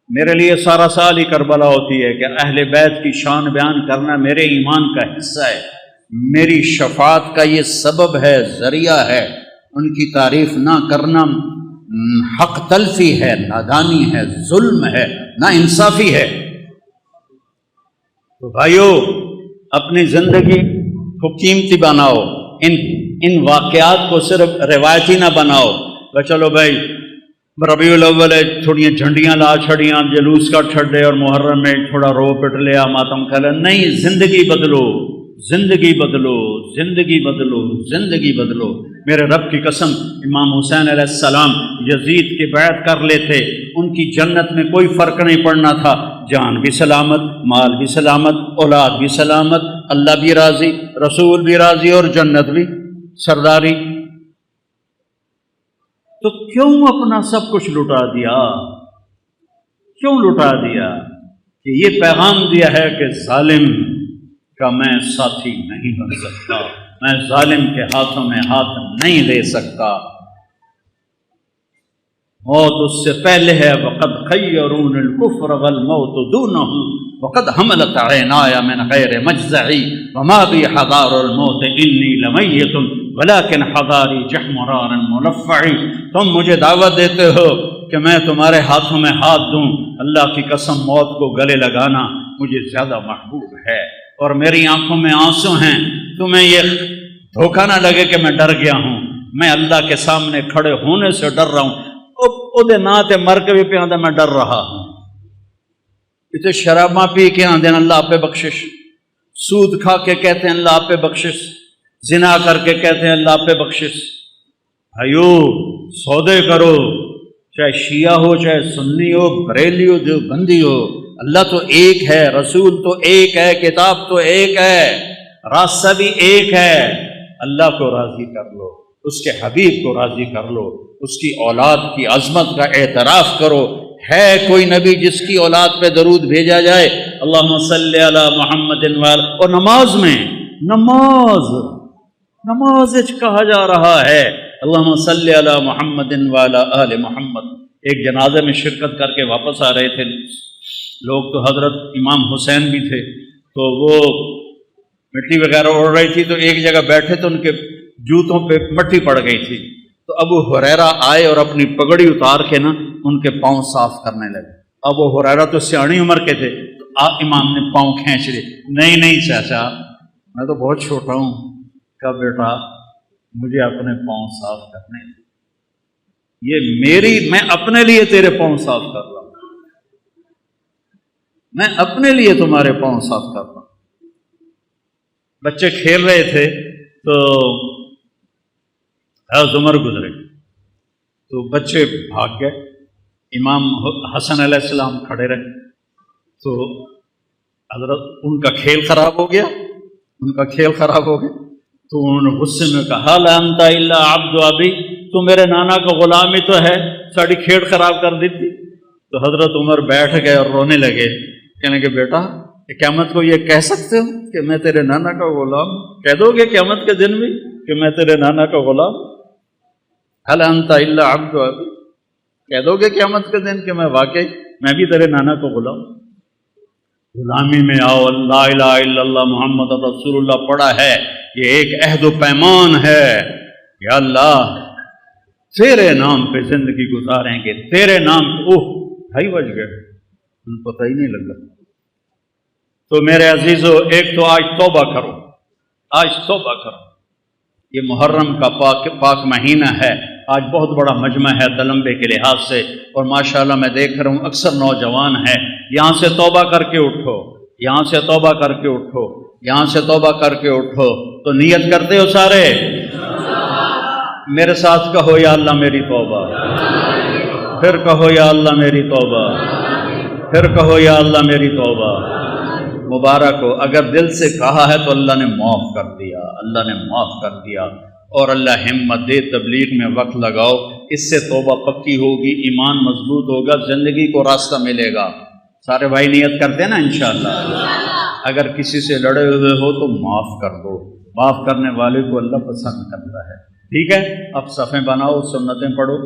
میرے لیے سارا سال ہی کربلا ہوتی ہے کہ اہل بیت کی شان بیان کرنا میرے ایمان کا حصہ ہے، میری شفاعت کا یہ سبب ہے، ذریعہ ہے۔ ان کی تعریف نہ کرنا حق تلفی ہے، نادانی ہے، ظلم ہے، نا انصافی ہے۔ تو بھائیو، اپنی زندگی کو قیمتی بناؤ، ان واقعات کو صرف روایتی نہ بناؤ کہ چلو بھائی ربیع الاول ہے تھوڑی جھنڈیاں لا چھڑیاں جلوس کا چھڑے اور محرم میں تھوڑا رو پٹ لیا ماتم کھلا، نہیں، زندگی بدلو، زندگی بدلو، زندگی بدلو، زندگی بدلو۔ میرے رب کی قسم، امام حسین علیہ السلام یزید کی بیعت کر لیتے، ان کی جنت میں کوئی فرق نہیں پڑنا تھا، جان بھی سلامت، مال بھی سلامت، اولاد بھی سلامت، اللہ بھی راضی، رسول بھی راضی اور جنت بھی سرداری۔ تو کیوں اپنا سب کچھ لٹا دیا؟ کیوں لٹا دیا؟ کہ یہ پیغام دیا ہے کہ ظالم کا میں ساتھی نہیں بن سکتا، میں ظالم کے ہاتھوں میں ہاتھ نہیں دے سکتا۔ موت اس سے پہلے ہے، وقد خیرون الکفر والموت دونہ، وقد حملت عینایا من غیر مجزعی وما بی حضار الموت انی لمیت ولکن حضاری جحمرار ملفعی۔ تم مجھے دعوت دیتے ہو کہ میں تمہارے ہاتھوں میں ہاتھ دوں، اللہ کی قسم موت کو گلے لگانا مجھے زیادہ محبوب ہے، اور میری آنکھوں میں آنسو ہیں، تمہیں یہ دھوکہ نہ لگے کہ میں ڈر گیا ہوں، میں اللہ کے سامنے کھڑے ہونے سے ڈر رہا ہوں، او نا تے مر کے بھی پہ آندہ میں ڈر رہا ہوں۔ اتنے شراباں پی کے آندے اللہ آپ پہ بخشش، سود کھا کے کہتے ہیں اللہ آپ پہ بخشش، زنا کر کے کہتے ہیں اللہ آپ پہ بخشش۔ بھائیو سودے کرو، چاہے شیعہ ہو، چاہے سنی ہو، بریلی ہو، جو بندی ہو، اللہ تو ایک ہے، رسول تو ایک ہے، کتاب تو ایک ہے، راستہ بھی ایک ہے۔ اللہ کو راضی کر لو، اس کے حبیب کو راضی کر لو، اس کی اولاد کی عظمت کا اعتراف کرو۔ ہے کوئی نبی جس کی اولاد پہ درود بھیجا جائے؟ اللہم صلی علی محمد وعلی، اور نماز میں نماز کہا جا رہا ہے اللہم صلی علی محمد وعلی آل محمد۔ ایک جنازے میں شرکت کر کے واپس آ رہے تھے لوگ، تو حضرت امام حسین بھی تھے، تو وہ مٹی وغیرہ اڑ رہی تھی، تو ایک جگہ بیٹھے تو ان کے جوتوں پہ مٹی پڑ گئی تھی، تو ابو ہریرہ آئے اور اپنی پگڑی اتار کے نا ان کے پاؤں صاف کرنے لگے۔ ابو ہریرہ تو سیاਣੀ عمر کے تھے، تو امام نے پاؤں کھینچ لیے، نہیں چاچا میں تو بہت چھوٹا ہوں، کہا بیٹا مجھے اپنے پاؤں صاف کرنے دے، یہ میں اپنے لیے تیرے پاؤں صاف کر رہا ہوں، میں اپنے لیے تمہارے پاؤں صاف کر رہا ہوں۔ بچے کھیل رہے تھے تو عمر گزرے، تو بچے بھاگ گئے، امام حسن علیہ السلام کھڑے رہے، تو حضرت ان کا کھیل خراب ہو گیا، تو انہوں نے غصے میں کہا لا انت الا عبد ابی، تو میرے نانا کا غلام ہی تو ہے، ساری کھیل خراب کر دی تھی۔ تو حضرت عمر بیٹھ گئے اور رونے لگے، کہنے کہ بیٹا قیامت کو یہ کہہ سکتے ہو کہ میں تیرے نانا کا غلام؟ کہہ دو گے قیامت کے دن بھی کہ میں تیرے نانا کا غلام؟ هل انت الا عبد ابی، کہہ دو گے قیامت کے دن کہ میں بھی تیرے نانا کا غلام؟ غلامی میں آؤ، لا الہ الا اللہ محمد رسول اللہ پڑھا ہے، یہ ایک عہد و پیمان ہے، یا اللہ تیرے نام پہ زندگی گزاریں گے، تیرے نام پہ۔ بھائی بج گئے، ان پتہ ہی نہیں لگا۔ تو میرے عزیزو، ایک تو آج توبہ کرو، یہ محرم کا پاک مہینہ ہے، آج بہت بڑا مجمع ہے تلمبے کے لحاظ سے، اور ماشاءاللہ میں دیکھ رہا ہوں اکثر نوجوان ہیں، یہاں سے توبہ کر کے اٹھو، یہاں سے توبہ کر کے اٹھو، یہاں سے توبہ کر کے اٹھو۔ تو نیت کرتے ہو سارے؟ میرے ساتھ کہو یا اللہ میری توبہ، پھر کہو یا اللہ میری توبہ، پھر کہو یا اللہ میری توبہ۔ مبارک ہو، اگر دل سے کہا ہے تو اللہ نے معاف کر دیا، اللہ نے معاف کر دیا۔ اور اللہ ہمت دے، تبلیغ میں وقت لگاؤ، اس سے توبہ پکی ہوگی، ایمان مضبوط ہوگا، زندگی کو راستہ ملے گا۔ سارے بھائی نیت کرتے ہیں نا انشاءاللہ؟ اگر کسی سے لڑے ہوئے ہو تو معاف کر دو، معاف کرنے والے کو اللہ پسند کرتا ہے۔ ٹھیک ہے، اب صفیں بناؤ، سنتیں پڑھو۔